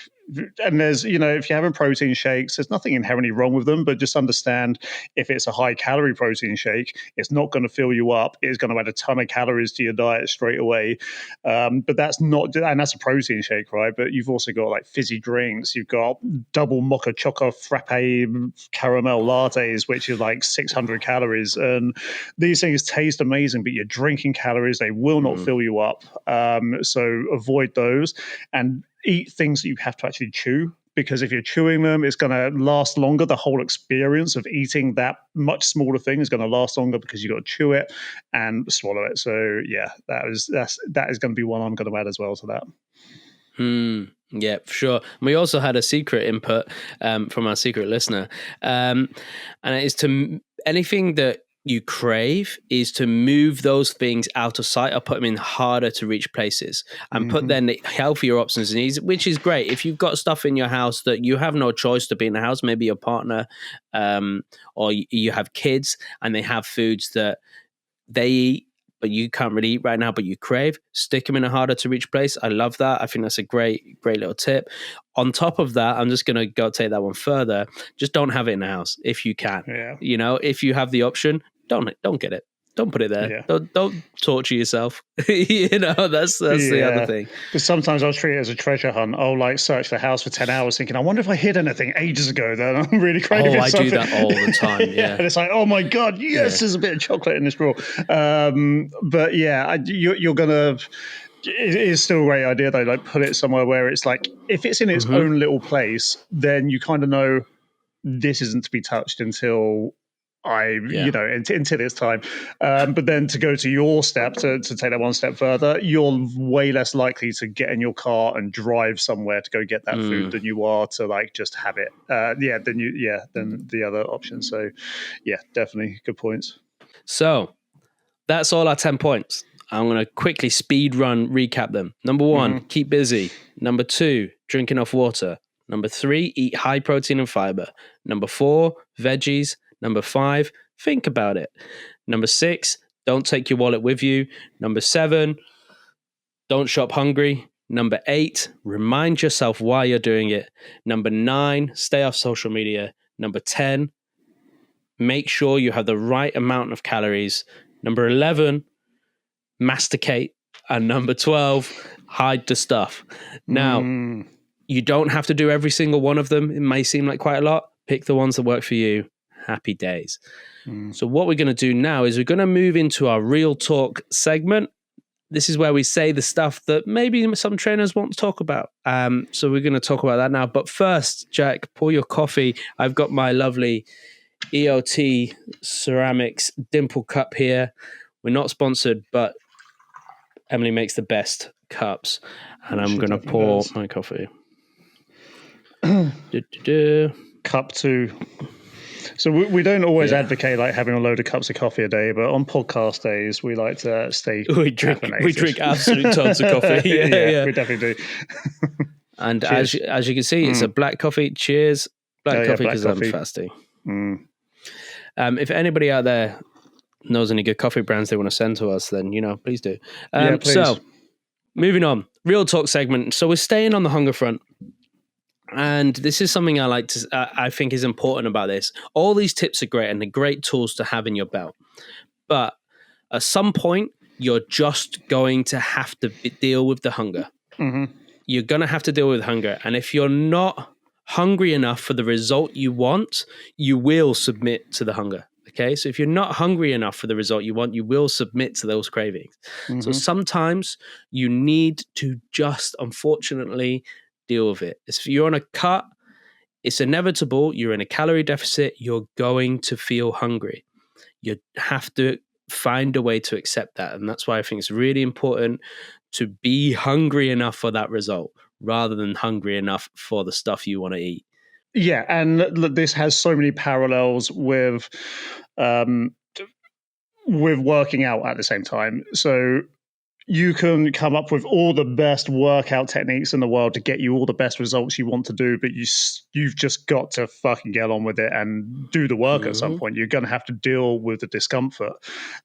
and there's, if you're having protein shakes, there's nothing inherently wrong with them, but just understand if it's a high calorie protein shake, it's not going to fill you up. It's going to add a ton of calories to your diet straight away. But that's not, and that's a protein shake, right? But you've also got like fizzy drinks. You've got double mocha choco frappe caramel lattes, which is like 600 calories. And these things taste amazing, but you're drinking calories. They will not fill you up. So avoid those and eat things that you have to actually chew, because if you're chewing them, it's going to last longer. The whole experience of eating that much smaller thing is going to last longer because you got to chew it and swallow it. So yeah, that is going to be one I'm going to add as well to that. Yeah, for sure. We also had a secret input from our secret listener, and it is to anything that you crave is to move those things out of sight or put them in harder to reach places and put then the healthier options in these, which is great. If you've got stuff in your house that you have no choice to be in the house, maybe your partner or you have kids and they have foods that they eat, but you can't really eat right now, but you crave, stick them in a harder to reach place. I love that. I think that's a great little tip. On top of that, I'm just going to go take that one further. Just don't have it in the house if you can. Yeah. If you have the option, don't get it. Don't put it there. Yeah. Don't torture yourself. That's the other thing. Because sometimes I'll treat it as a treasure hunt. I'll like search the house for 10 hours thinking, I wonder if I hid anything ages ago that I'm really craving. I do that all the time. Yeah. And it's like, oh my God, yes, there's a bit of chocolate in this drawer. But yeah, you're going to... It is still a great idea though, like put it somewhere where it's like, if it's in its own little place, then you kind of know this isn't to be touched until until it's time. But then to go to your step, to take that one step further, you're way less likely to get in your car and drive somewhere to go get that food than you are to like just have it. Than the other option. So yeah, definitely good points. So that's all our 10 points. I'm going to quickly speed run recap them. Number 1, keep busy. Number 2, drink enough water. Number 3, eat high protein and fiber. Number 4, veggies. Number 5, think about it. Number 6, don't take your wallet with you. Number 7, don't shop hungry. Number 8, remind yourself why you're doing it. Number 9, stay off social media. Number 10, make sure you have the right amount of calories. Number 11, masticate. And number 12, hide the stuff. Now, you don't have to do every single one of them. It may seem like quite a lot. Pick the ones that work for you. Happy days. So what we're going to do now is we're going to move into our Real Talk segment. This is where we say the stuff that maybe some trainers want to talk about. So we're going to talk about that now. But first, Jack, pour your coffee. I've got my lovely EOT Ceramics Dimple Cup here. We're not sponsored, but Emily makes the best cups. And I'm going to pour my coffee. Cup 2. So we don't always advocate like having a load of cups of coffee a day, but on podcast days we like to stay. We drink absolute tons of coffee. Yeah, we definitely do. And as you can see, it's a black coffee. Cheers, black coffee, because I'm fasting. If anybody out there knows any good coffee brands they want to send to us, then please do. Please. So moving on, Real Talk segment. So we're staying on the hunger front. And this is something I think is important about this. All these tips are great and they're great tools to have in your belt. But at some point, you're just going to have to deal with the hunger. Mm-hmm. You're going to have to deal with hunger. And if you're not hungry enough for the result you want, you will submit to the hunger. Okay. So if you're not hungry enough for the result you want, you will submit to those cravings. Mm-hmm. So sometimes you need to just, unfortunately, deal with it. If you're on a cut, it's inevitable. You're in a calorie deficit. You're going to feel hungry. You have to find a way to accept that. And that's why I think it's really important to be hungry enough for that result rather than hungry enough for the stuff you want to eat. Yeah, and this has so many parallels with working out at the same time. So you can come up with all the best workout techniques in the world to get you all the best results you want to do, but you've just got to fucking get on with it and do the work at some point. You're going to have to deal with the discomfort.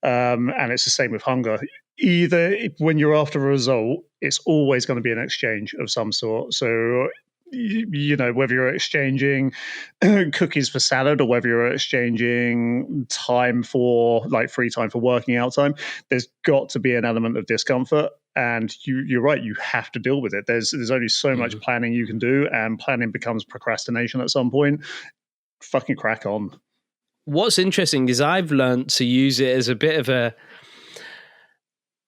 And it's the same with hunger. Either when you're after a result, it's always going to be an exchange of some sort. So, you know, whether you're exchanging cookies for salad or whether you're exchanging time for like free time for working out time, there's got to be an element of discomfort. And you're right, you have to deal with it. There's only so much planning you can do, and planning becomes procrastination at some point. Fucking crack on. What's interesting is I've learned to use it as a bit of a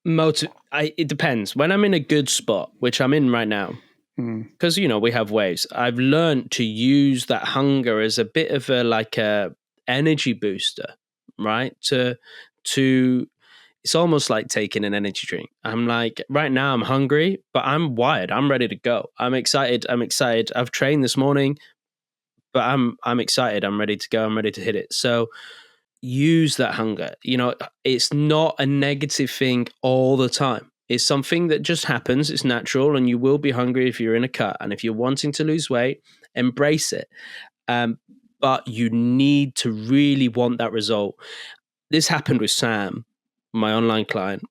it depends. When I'm in a good spot, which I'm in right now, because you know we have waves, I've learned to use that hunger as a bit of a energy booster, right? To it's almost like taking an energy drink. I'm like, right now I'm hungry, but I'm wired. I'm ready to go. I'm excited. I've trained this morning, but I'm excited. I'm ready to go. I'm ready to hit it. So use that hunger. You know, it's not a negative thing all the time. It's something that just happens. It's natural, and you will be hungry if you're in a cut. And if you're wanting to lose weight, embrace it. But you need to really want that result. This happened with Sam, my online client.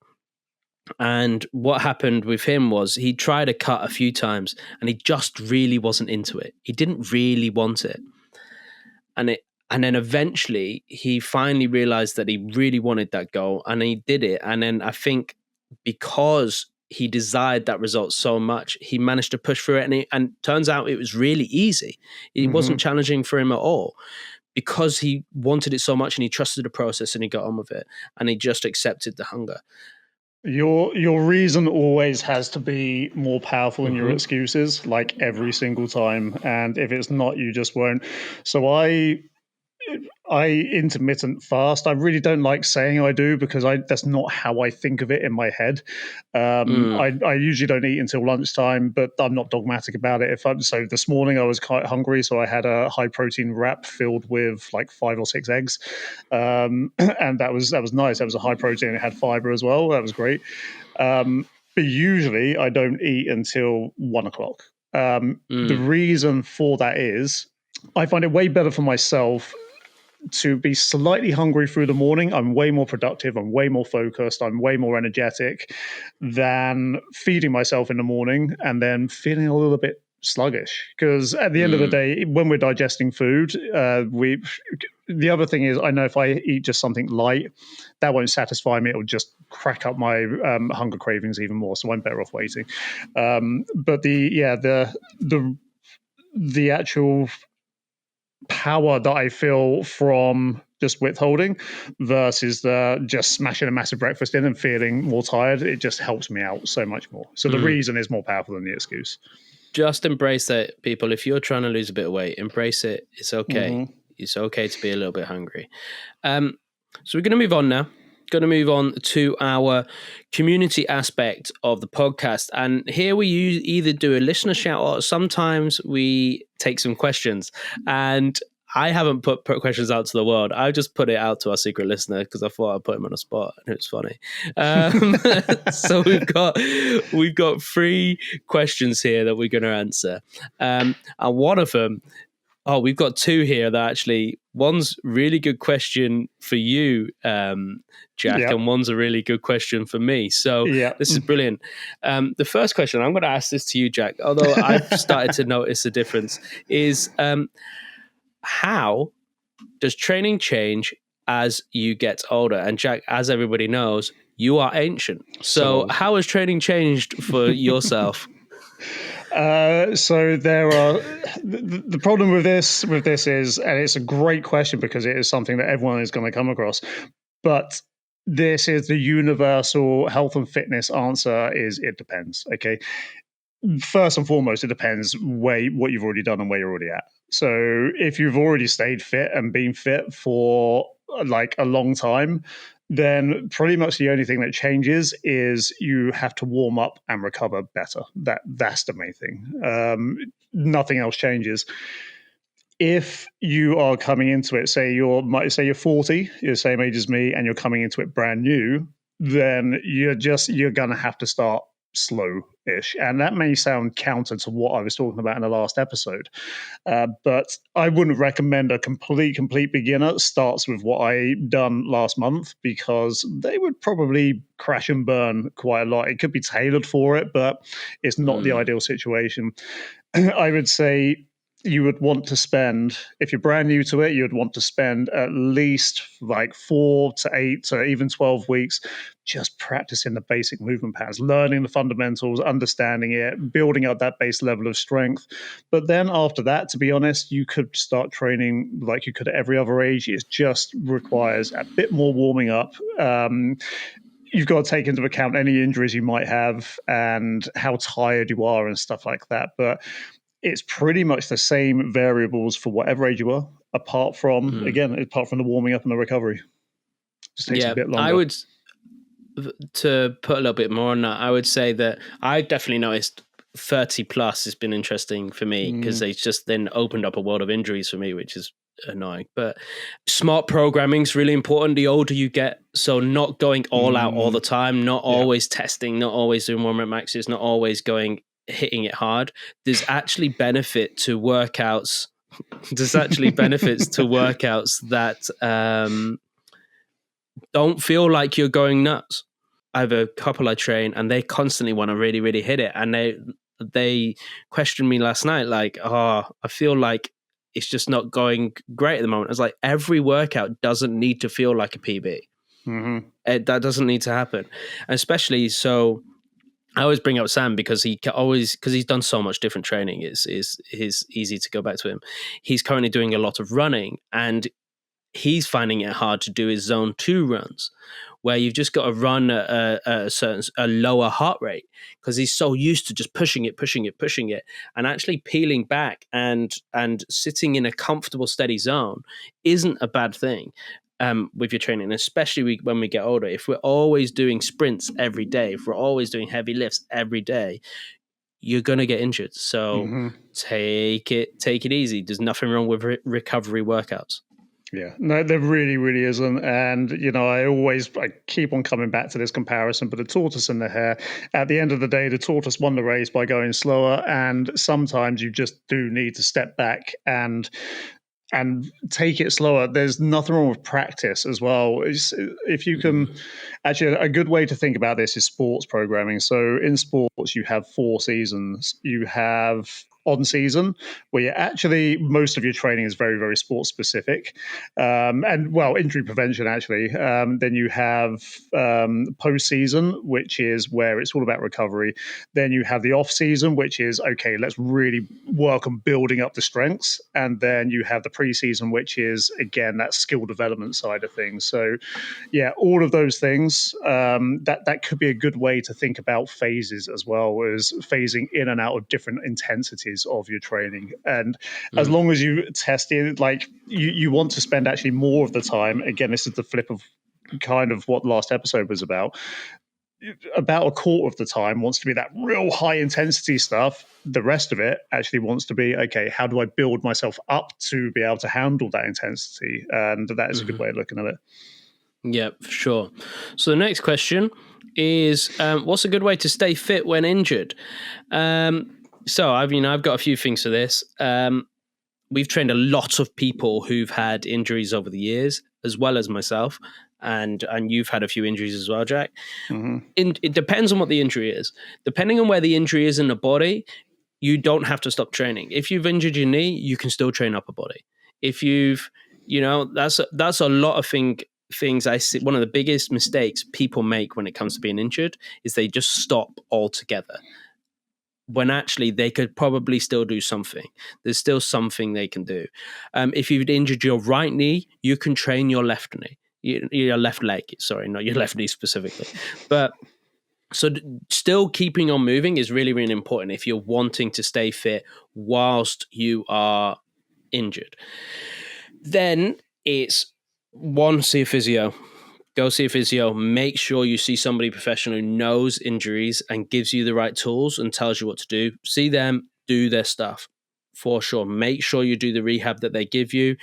And what happened with him was he tried a cut a few times and he just really wasn't into it. He didn't really want it. And then eventually he finally realized that he really wanted that goal and he did it. And then I think because he desired that result so much, he managed to push through it. And turns out it was really easy. It wasn't challenging for him at all because he wanted it so much and he trusted the process and he got on with it and he just accepted the hunger. Your reason always has to be more powerful than your excuses, like every single time. And if it's not, you just won't. So I intermittent fast. I really don't like saying I do because that's not how I think of it in my head. I usually don't eat until lunchtime, but I'm not dogmatic about it. So this morning I was quite hungry, so I had a high protein wrap filled with like 5 or 6 eggs, and that was nice. That was a high protein. It had fiber as well. That was great. But usually I don't eat until 1 o'clock. The reason for that is I find it way better for myself to be slightly hungry through the morning. I'm way more productive. I'm way more focused. I'm way more energetic than feeding myself in the morning and then feeling a little bit sluggish. Because at the end of the day, when we're digesting food, the other thing is I know if I eat just something light, that won't satisfy me. It will just crack up my hunger cravings even more. So I'm better off waiting. But the actual power that I feel from just withholding versus just smashing a massive breakfast in and feeling more tired, it just helps me out so much more. So the reason is more powerful than the excuse. Just embrace that, people. If you're trying to lose a bit of weight, embrace it. It's okay. It's okay to be a little bit hungry. So we're going to move on now. Going to move on to our community aspect of the podcast. And here we either do a listener shout out or sometimes we take some questions. And I haven't put questions out to the world. I just put it out to our secret listener because I thought I'd put him on a spot and it was funny. So we've got 3 questions here that we're going to answer. And one of them Oh, we've got two here that actually, one's really good question for you, Jack, Yep. and one's a really good question for me. So Yep. this is brilliant. The first question, I'm going to ask this to you, Jack, although I've started to notice a difference, is how does training change as you get older? And Jack, as everybody knows, you are ancient. So old. how has training changed for yourself? So there are the problem with this is, and it's a great question because it is something that everyone is going to come across, but this is the universal health and fitness answer: is it depends. Okay, first and foremost, it depends what you've already done and where you're already at. So if you've already stayed fit and been fit for like a long time, then pretty much the only thing that changes is you have to warm up and recover better. That's the main thing. Nothing else changes. If you are coming into it, say you're 40, you're the same age as me, and you're coming into it brand new, then you're gonna have to start slow-ish, and that may sound counter to what I was talking about in the last episode, but I wouldn't recommend a complete beginner starts with what I done last month, because they would probably crash and burn quite a lot. It could be tailored for it, but it's not the ideal situation. I would say you would want to spend, if you're brand new to it, you'd want to spend at least like 4 to 8 to even 12 weeks just practicing the basic movement patterns, learning the fundamentals, understanding it, building up that base level of strength. But then after that, to be honest, you could start training like you could at every other age. It just requires a bit more warming up. You've got to take into account any injuries you might have and how tired you are and stuff like that. But it's pretty much the same variables for whatever age you are, apart from the warming up and the recovery. Just takes a bit longer. To put a little bit more on that, I would say that I definitely noticed 30 plus has been interesting for me, because it's just then opened up a world of injuries for me, which is annoying. But smart programming is really important the older you get. So not going all out all the time, not always testing, not always doing 1 rep maxes, not always hitting it hard. There's actually benefit to workouts. There's actually benefits to workouts that don't feel like you're going nuts. I have a couple I train and they constantly want to really, really hit it. And they questioned me last night, like, I feel like it's just not going great at the moment. I was like, every workout doesn't need to feel like a PB. That doesn't need to happen. And especially so, I always bring up Sam because he's done so much different training. It's easy to go back to him. He's currently doing a lot of running, and he's finding it hard to do his zone 2 runs, where you've just got to run a lower heart rate, because he's so used to just pushing it, and actually peeling back and sitting in a comfortable, steady zone isn't a bad thing. With your training, especially when we get older. If we're always doing sprints every day, if we're always doing heavy lifts every day, you're going to get injured. So take it easy. There's nothing wrong with recovery workouts. Yeah, no, there really, really isn't. And, I keep on coming back to this comparison, but the tortoise and the hare, at the end of the day, the tortoise won the race by going slower. And sometimes you just do need to step back and take it slower. There's nothing wrong with practice as well. If you can, actually, a good way to think about this is sports programming. So in sports, you have 4 seasons. You have on season, where most of your training is very, very sports specific, and injury prevention actually. Then you have post season, which is where it's all about recovery. Then you have the off season, which is okay, let's really work on building up the strengths. And then you have the pre-season, which is again that skill development side of things. So yeah, all of those things, that could be a good way to think about phases as well, as phasing in and out of different intensities of your training. And as long as you test it, like you want to spend actually more of the time, again, this is the flip of kind of what the last episode was about a quarter of the time wants to be that real high intensity stuff. The rest of it actually wants to be, okay, how do I build myself up to be able to handle that intensity? And that is a good way of looking at it. Yeah, for sure. So the next question is, what's a good way to stay fit when injured? So I've got a few things for this. we've trained a lot of people who've had injuries over the years, as well as myself, and you've had a few injuries as well, Jack. It depends on what the injury is. Depending on where the injury is in the body, you don't have to stop training. If you've injured your knee, you can still train upper body. If you've, that's a lot of things I see. One of the biggest mistakes people make when it comes to being injured is they just stop altogether, when actually they could probably still do something. There's still something they can do. If you've injured your right knee, you can train your left knee, your left leg, sorry, not your left knee specifically. But so still keeping on moving is really, really important if you're wanting to stay fit whilst you are injured. Then it's see a physio. Go see a physio. Make sure you see somebody professional who knows injuries and gives you the right tools and tells you what to do. See them do their stuff for sure. Make sure you do the rehab that they give you.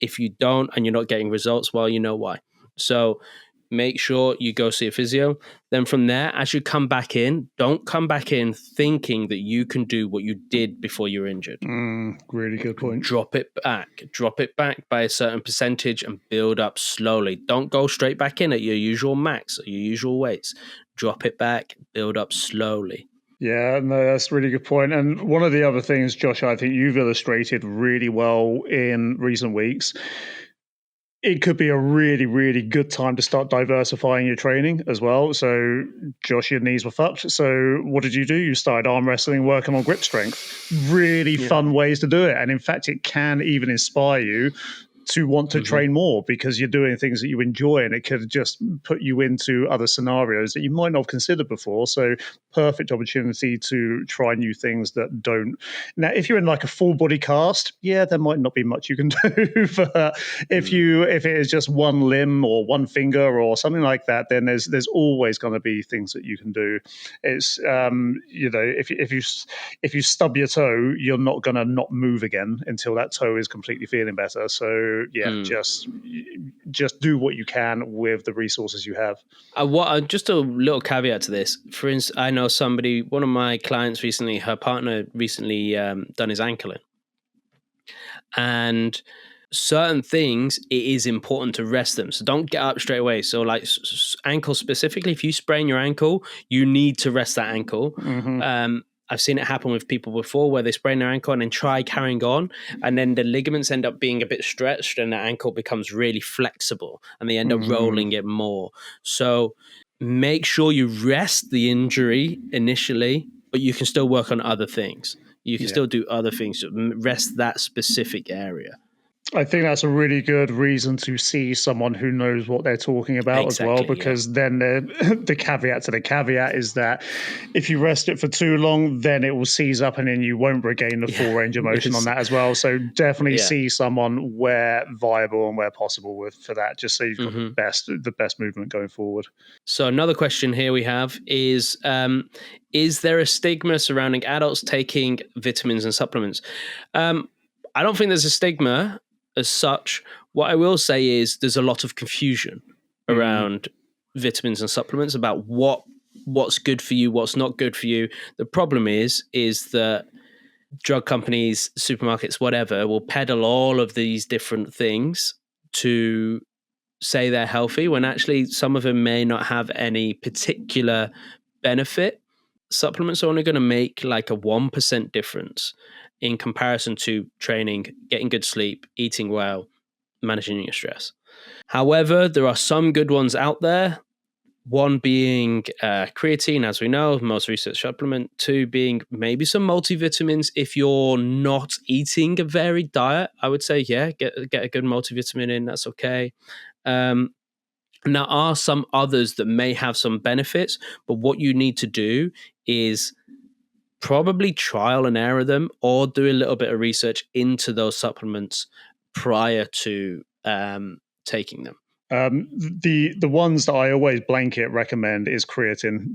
If you don't and you're not getting results, well, you know why. So make sure you go see a physio. Then from there, as you come back in, don't come back in thinking that you can do what you did before you were injured. Really good point. Drop it back by a certain percentage and build up slowly. Don't go straight back in at your usual max, or your usual weights. Drop it back, build up slowly. Yeah, no, that's a really good point. And one of the other things, Josh, I think you've illustrated really well in recent weeks, it could be a really, really good time to start diversifying your training as well. So, Josh, your knees were fucked. So what did you do? You started arm wrestling, working on grip strength. Really fun ways to do it. And in fact, it can even inspire you to want to train more because you're doing things that you enjoy, and it could just put you into other scenarios that you might not have considered before. So perfect opportunity to try new things that don't. Now, if you're in like a full body cast, yeah, there might not be much you can do. But if it is just one limb or one finger or something like that, then there's always going to be things that you can do. It's if you stub your toe, you're not going to not move again until that toe is completely feeling better. So yeah, just do what you can with the resources you have. Just a little caveat to this. For instance, I know one of my clients recently, her partner recently done his ankle in. And certain things, it is important to rest them. So don't get up straight away. So like ankle specifically, if you sprain your ankle, you need to rest that ankle. I've seen it happen with people before where they sprain their ankle and then try carrying on, and then the ligaments end up being a bit stretched and the ankle becomes really flexible and they end up rolling it more. So make sure you rest the injury initially, but you can still work on other things. You can still do other things to rest that specific area. I think that's a really good reason to see someone who knows what they're talking about as well, because then the caveat to the caveat is that if you rest it for too long, then it will seize up and then you won't regain the full range of motion on that as well. So definitely see someone where viable and where possible for that, just so you've got the best movement going forward. So another question here we have is there a stigma surrounding adults taking vitamins and supplements? I don't think there's a stigma as such. What I will say is there's a lot of confusion around vitamins and supplements about what's good for you, what's not good for you. The problem is that drug companies, supermarkets, whatever, will peddle all of these different things to say they're healthy when actually some of them may not have any particular benefit. Supplements are only going to make like a 1% difference in comparison to training, getting good sleep, eating well, managing your stress. However, there are some good ones out there. One being creatine, as we know, most research supplement. Two being maybe some multivitamins. If you're not eating a varied diet, I would say, get a good multivitamin in. That's okay. Now, are some others that may have some benefits, but what you need to do is probably trial and error them or do a little bit of research into those supplements prior to taking them. The ones that I always blanket recommend is creatine,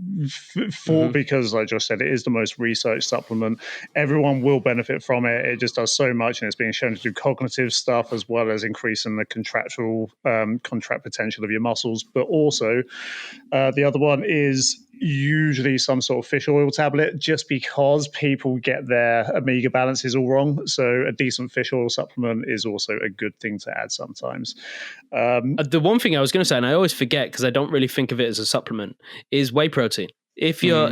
because I just said it is the most researched supplement. Everyone will benefit from it. It just does so much, and it's being shown to do cognitive stuff as well as increasing the contract potential of your muscles. But also, the other one is usually some sort of fish oil tablet, just because people get their omega balances all wrong. So a decent fish oil supplement is also a good thing to add sometimes. The one thing I was going to say, and I always forget because I don't really think of it as a supplement, is whey protein. If you're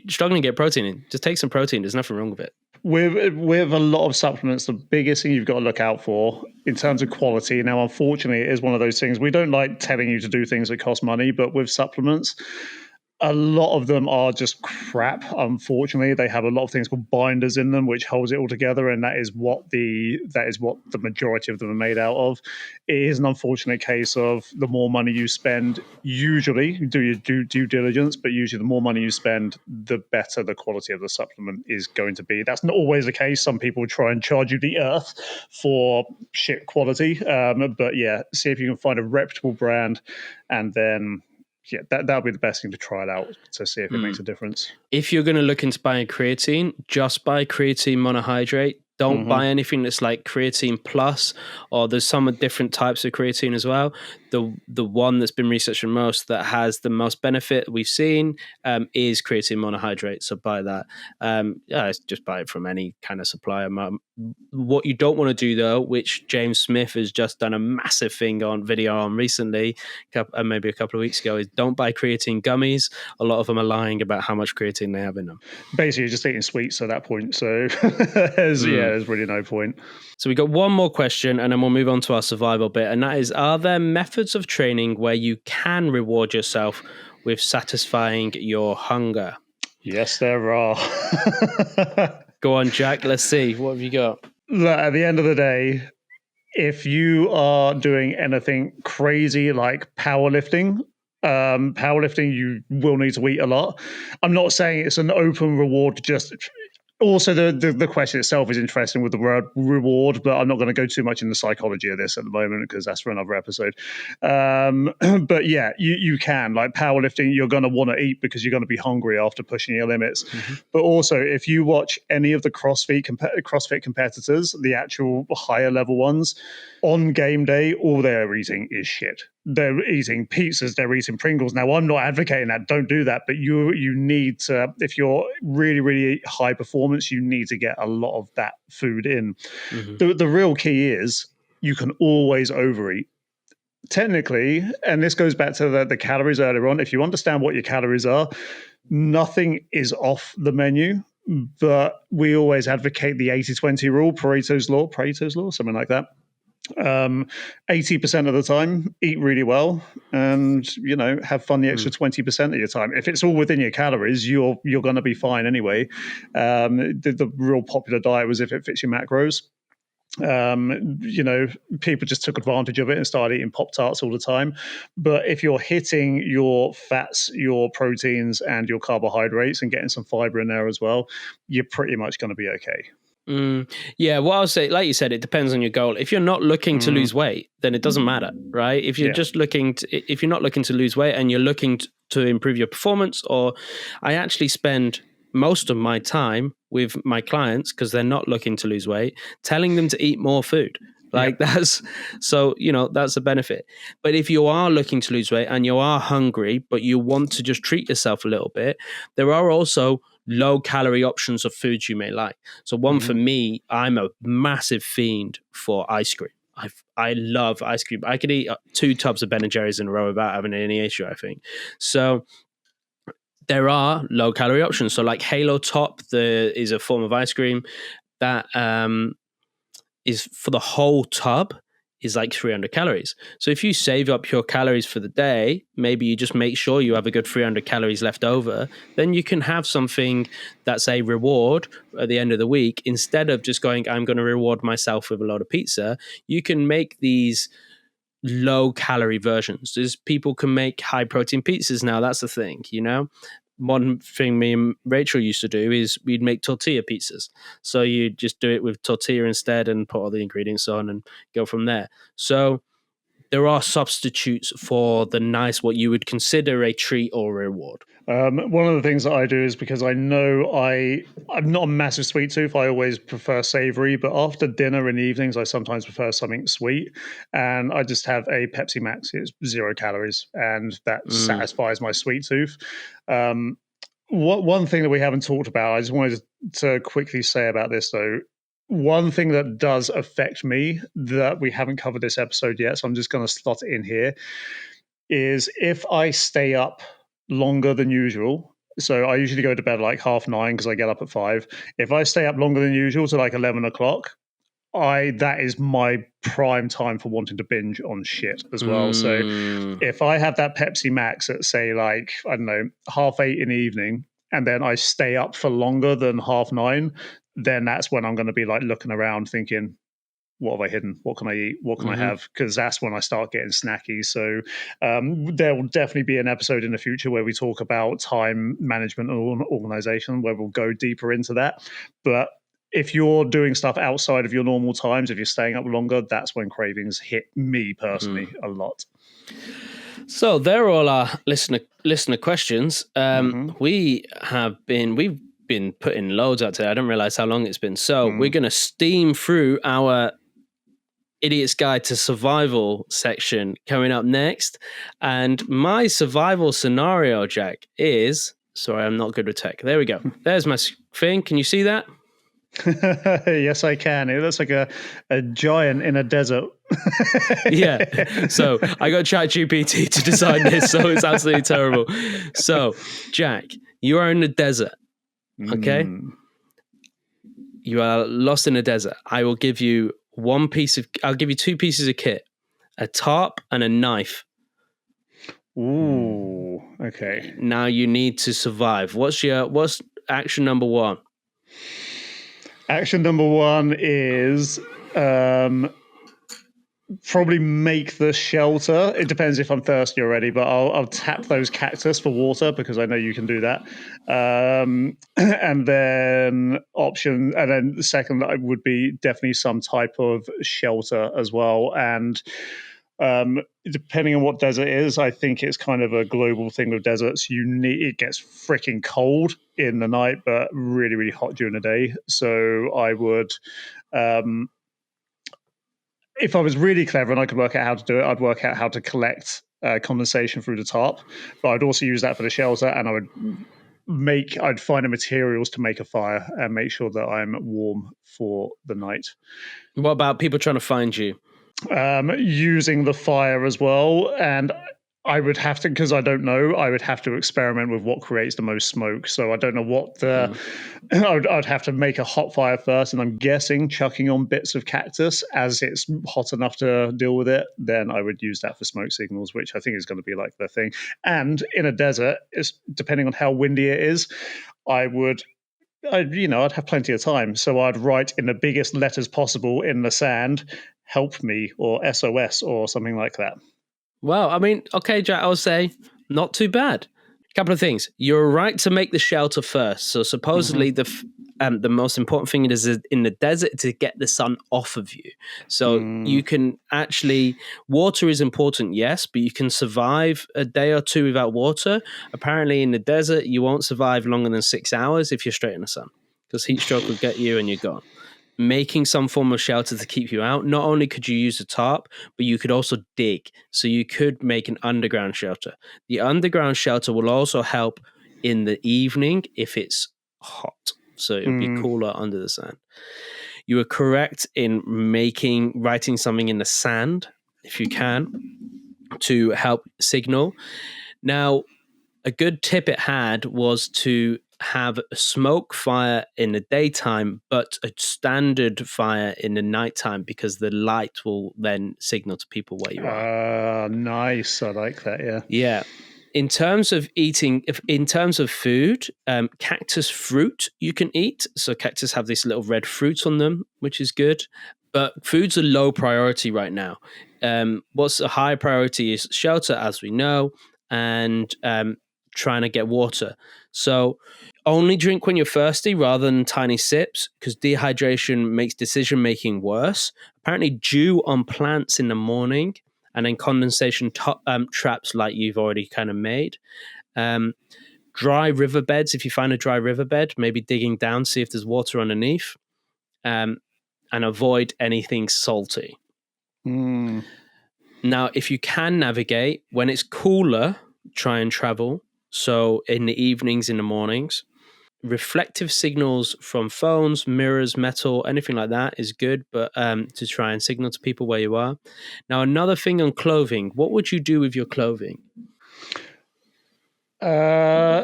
struggling to get protein in, just take some protein. There's nothing wrong with it. With a lot of supplements, the biggest thing you've got to look out for in terms of quality. Now, unfortunately, it is one of those things. We don't like telling you to do things that cost money, but with supplements, a lot of them are just crap. Unfortunately, they have a lot of things called binders in them, which holds it all together, and that is what the majority of them are made out of. It is an unfortunate case of the more money you spend, usually do your due diligence, but usually the more money you spend, the better the quality of the supplement is going to be. That's not always the case. Some people try and charge you the earth for shit quality, but yeah, see if you can find a reputable brand, and then that'll be the best thing to try it out to see if it makes a difference. If you're going to look into buying creatine, just buy creatine monohydrate. Don't buy anything that's like creatine plus, or there's some different types of creatine as well. The one that's been researched the most, that has the most benefit we've seen, is creatine monohydrate. So buy that. Just buy it from any kind of supplier. What you don't want to do though, which James Smith has just done a massive thing on video on recently, maybe a couple of weeks ago, is don't buy creatine gummies. A lot of them are lying about how much creatine they have in them. Basically, you're just eating sweets at that point. So there's really no point. So we got one more question, and then we'll move on to our survival bit. And that is, are there methods of training where you can reward yourself with satisfying your hunger? Yes, there are. Go on, Jack. Let's see. What have you got? At the end of the day, if you are doing anything crazy like powerlifting, you will need to eat a lot. I'm not saying it's an open reward. Also, the question itself is interesting with the word reward, but I'm not going to go too much in the psychology of this at the moment because that's for another episode. But yeah, you can, like powerlifting, you're going to want to eat because you're going to be hungry after pushing your limits. But also, if you watch any of the CrossFit competitors, the actual higher level ones, on game day, all they're eating is shit. They're eating pizzas, they're eating Pringles. Now, I'm not advocating that. Don't do that. But you need to, if you're really, really high performance, you need to get a lot of that food in. The real key is you can always overeat. Technically, and this goes back to the calories earlier on, if you understand what your calories are, nothing is off the menu. But we always advocate the 80-20 rule, Pareto's law, something like that. 80% of the time, eat really well, and have fun the extra 20% of your time. If it's all within your calories, you're going to be fine anyway. The real popular diet was if it fits your macros. People just took advantage of it and started eating Pop-Tarts all the time. But if you're hitting your fats, your proteins, and your carbohydrates and getting some fiber in there as well, you're pretty much going to be okay. Yeah, well, I'll say, like you said, it depends on your goal. If you're not looking to lose weight, then it doesn't matter, right? If you're just if you're not looking to lose weight and you're looking to improve your performance, or I actually spend most of my time with my clients, because they're not looking to lose weight, telling them to eat more food. That's a benefit. But if you are looking to lose weight and you are hungry, but you want to just treat yourself a little bit, there are also low calorie options of foods you may like. So one for me, I'm a massive fiend for ice cream. I love ice cream. I could eat 2 tubs of Ben & Jerry's in a row without having any issue, I think. So there are low calorie options. So like Halo Top is a form of ice cream that is, for the whole tub, is like 300 calories. So if you save up your calories for the day, maybe you just make sure you have a good 300 calories left over, then you can have something that's a reward at the end of the week. Instead of just going, I'm going to reward myself with a load of pizza, you can make these low calorie versions. People can make high protein pizzas now. That's the thing, One thing me and Rachel used to do is we'd make tortilla pizzas. So you just do it with tortilla instead and put all the ingredients on and go from there. So there are substitutes for the nice, what you would consider a treat or reward. One of the things that I do is because I know I'm not a massive sweet tooth. I always prefer savory, but after dinner in the evenings, I sometimes prefer something sweet. And I just have a Pepsi Max. It's 0 calories, and that satisfies my sweet tooth. One thing that we haven't talked about, I just wanted to quickly say about this though. One thing that does affect me that we haven't covered this episode yet, so I'm just going to slot it in here, is if I stay up longer than usual. So I usually go to bed like 9:30 because I get up at 5. If I stay up longer than usual to like 11 o'clock, that is my prime time for wanting to binge on shit as well. So if I have that Pepsi Max at say like, I don't know, 8:30 in the evening, and then I stay up for longer than 9:30, then that's when I'm going to be like looking around thinking, what have I hidden? What can I eat? What can I have? Because that's when I start getting snacky. So there will definitely be an episode in the future where we talk about time management and organization, where we'll go deeper into that. But if you're doing stuff outside of your normal times, if you're staying up longer, that's when cravings hit me personally a lot. So there are all our listener questions. We've been putting loads out today. I didn't realize how long it's been. So we're going to steam through our Idiot's Guide to Survival section coming up next. And my survival scenario, Jack, is... Sorry, I'm not good with tech. There we go. There's my thing. Can you see that? Yes, I can. It looks like a giant in a desert. Yeah. So I got ChatGPT to design this, so it's absolutely terrible. So, Jack, you are in the desert. Okay? You are lost in the desert. I will give you I'll give you 2 pieces of kit, a tarp and a knife. Ooh, okay. Now you need to survive. What's action number 1? Action number 1 is probably make the shelter. It depends if I'm thirsty already, but I'll tap those cactus for water because I know you can do that. And then the second would be definitely some type of shelter as well. And depending on what desert it is, I think it's kind of a global thing with deserts. It gets freaking cold in the night, but really, really hot during the day. So I would, if I was really clever and I could work out how to do it, I'd work out how to collect condensation through the tarp. But I'd also use that for the shelter, and I'd find the materials to make a fire and make sure that I'm warm for the night. What about people trying to find you? Using the fire as well, and I would have to, because I don't know, I would have to experiment with what creates the most smoke. So I don't know what I'd have to make a hot fire first, and I'm guessing chucking on bits of cactus as it's hot enough to deal with it, then I would use that for smoke signals, which I think is going to be like the thing. And in a desert, depending on how windy it is, I'd have plenty of time. So I'd write in the biggest letters possible in the sand, "Help me," or SOS or something like that. Well, I mean, okay, Jack, I would say not too bad. A couple of things. You're right to make the shelter first. So supposedly the most important thing is in the desert to get the sun off of you. So you can actually, water is important, yes, but you can survive a day or 2 without water. Apparently in the desert, you won't survive longer than 6 hours if you're straight in the sun, because heat stroke will get you and you're gone. Making some form of shelter to keep you out. Not only could you use a tarp, but you could also dig. So you could make an underground shelter. The underground shelter will also help in the evening if it's hot. So it would be cooler under the sand. You were correct in writing something in the sand, if you can, to help signal. Now, a good tip it had was to have a smoke fire in the daytime, but a standard fire in the nighttime, because the light will then signal to people where you are. Nice. I like that. Yeah. Yeah. In terms of food, cactus fruit you can eat. So cactus have this little red fruit on them, which is good. But food's a low priority right now. What's a high priority is shelter, as we know, and trying to get water. So only drink when you're thirsty rather than tiny sips, because dehydration makes decision-making worse. Apparently dew on plants in the morning and then condensation traps like you've already kind of made. Dry riverbeds, if you find a dry riverbed, maybe digging down, see if there's water underneath, and avoid anything salty. Now, if you can navigate, when it's cooler, try and travel. So in the evenings, in the mornings. Reflective signals from phones, mirrors, metal, anything like that is good, but to try and signal to people where you are. Now, another thing on clothing. What would you do with your clothing?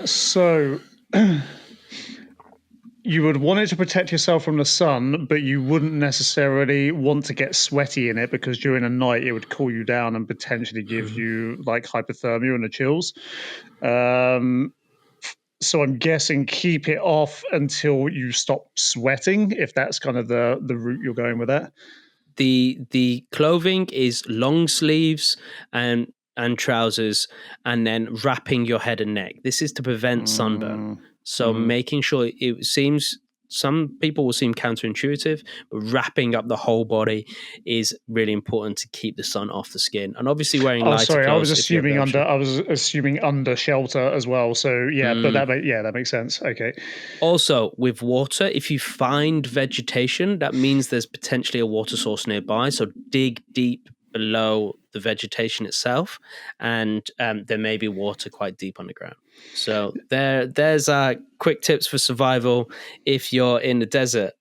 So you would want it to protect yourself from the sun, but you wouldn't necessarily want to get sweaty in it because during the night it would cool you down and potentially give you like hypothermia and the chills. So I'm guessing keep it off until you stop sweating, if that's kind of the route you're going with that. The clothing is long sleeves and trousers, and then wrapping your head and neck. This is to prevent sunburn. So making sure, it seems, some people will seem counterintuitive, but wrapping up the whole body is really important to keep the sun off the skin. And obviously wearing lighter clothes. I was assuming under shelter as well. So yeah, but that makes sense. Okay. Also, with water, if you find vegetation, that means there's potentially a water source nearby. So dig deep below the vegetation itself, and there may be water quite deep underground. So there's quick tips for survival if you're in the desert.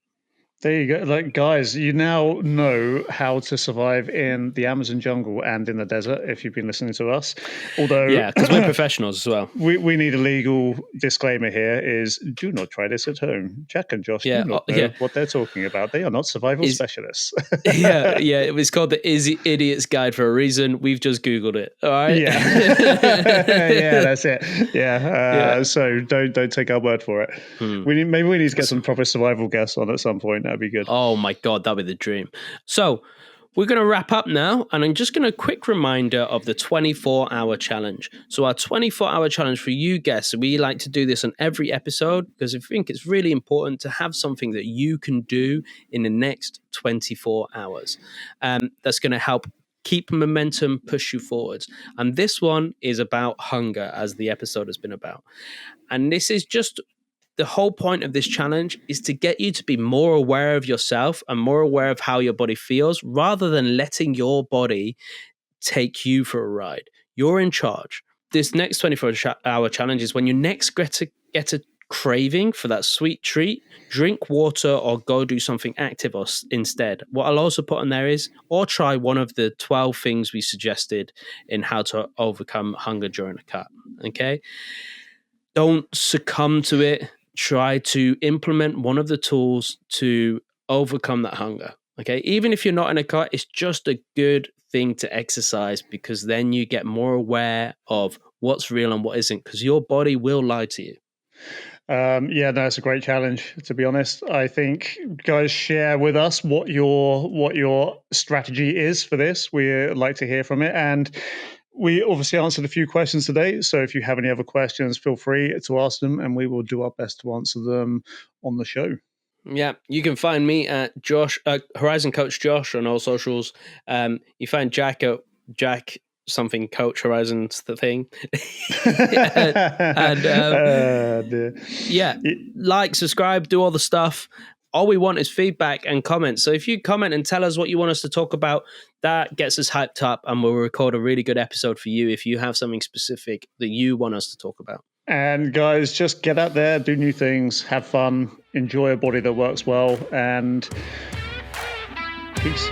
There you go. Like, guys, you now know how to survive in the Amazon jungle and in the desert if you've been listening to us. Although, yeah, because we're professionals as well. We need a legal disclaimer here is do not try this at home. Jack and Josh do not know what they're talking about. They are not survival specialists. yeah. It was called the Idiot's Guide for a reason. We've just Googled it. All right? Yeah. Yeah, that's it. Yeah. So don't take our word for it. Maybe we need to get some proper survival guests on at some point. That'd be good. Oh my God, that'd be the dream. So we're going to wrap up now, and I'm just going to quick reminder of the 24-hour challenge. So our 24-hour challenge for you guests, we like to do this on every episode because I think it's really important to have something that you can do in the next 24 hours. That's going to help keep momentum, push you forwards. And this one is about hunger, as the episode has been about. And this is just the whole point of this challenge is to get you to be more aware of yourself and more aware of how your body feels rather than letting your body take you for a ride. You're in charge. This next 24-hour challenge is when you next get a craving for that sweet treat, drink water or go do something active instead. What I'll also put on there is, or try one of the 12 things we suggested in how to overcome hunger during a cut. Okay? Don't succumb to it. Try to implement one of the tools to overcome that hunger. Okay. Even if you're not in a cut, it's just a good thing to exercise because then you get more aware of what's real and what isn't, because your body will lie to you. It's a great challenge, to be honest. I think, guys, share with us what your strategy is for this. We'd like to hear from it. And we obviously answered a few questions today, so if you have any other questions, feel free to ask them, and we will do our best to answer them on the show. Yeah, you can find me at Horizon Coach Josh on all socials. You find Jack at Jack something Coach Horizon's the thing. Like, subscribe, do all the stuff. All we want is feedback and comments. So if you comment and tell us what you want us to talk about, that gets us hyped up, and we'll record a really good episode for you if you have something specific that you want us to talk about. And guys, just get out there, do new things, have fun, enjoy a body that works well, and peace.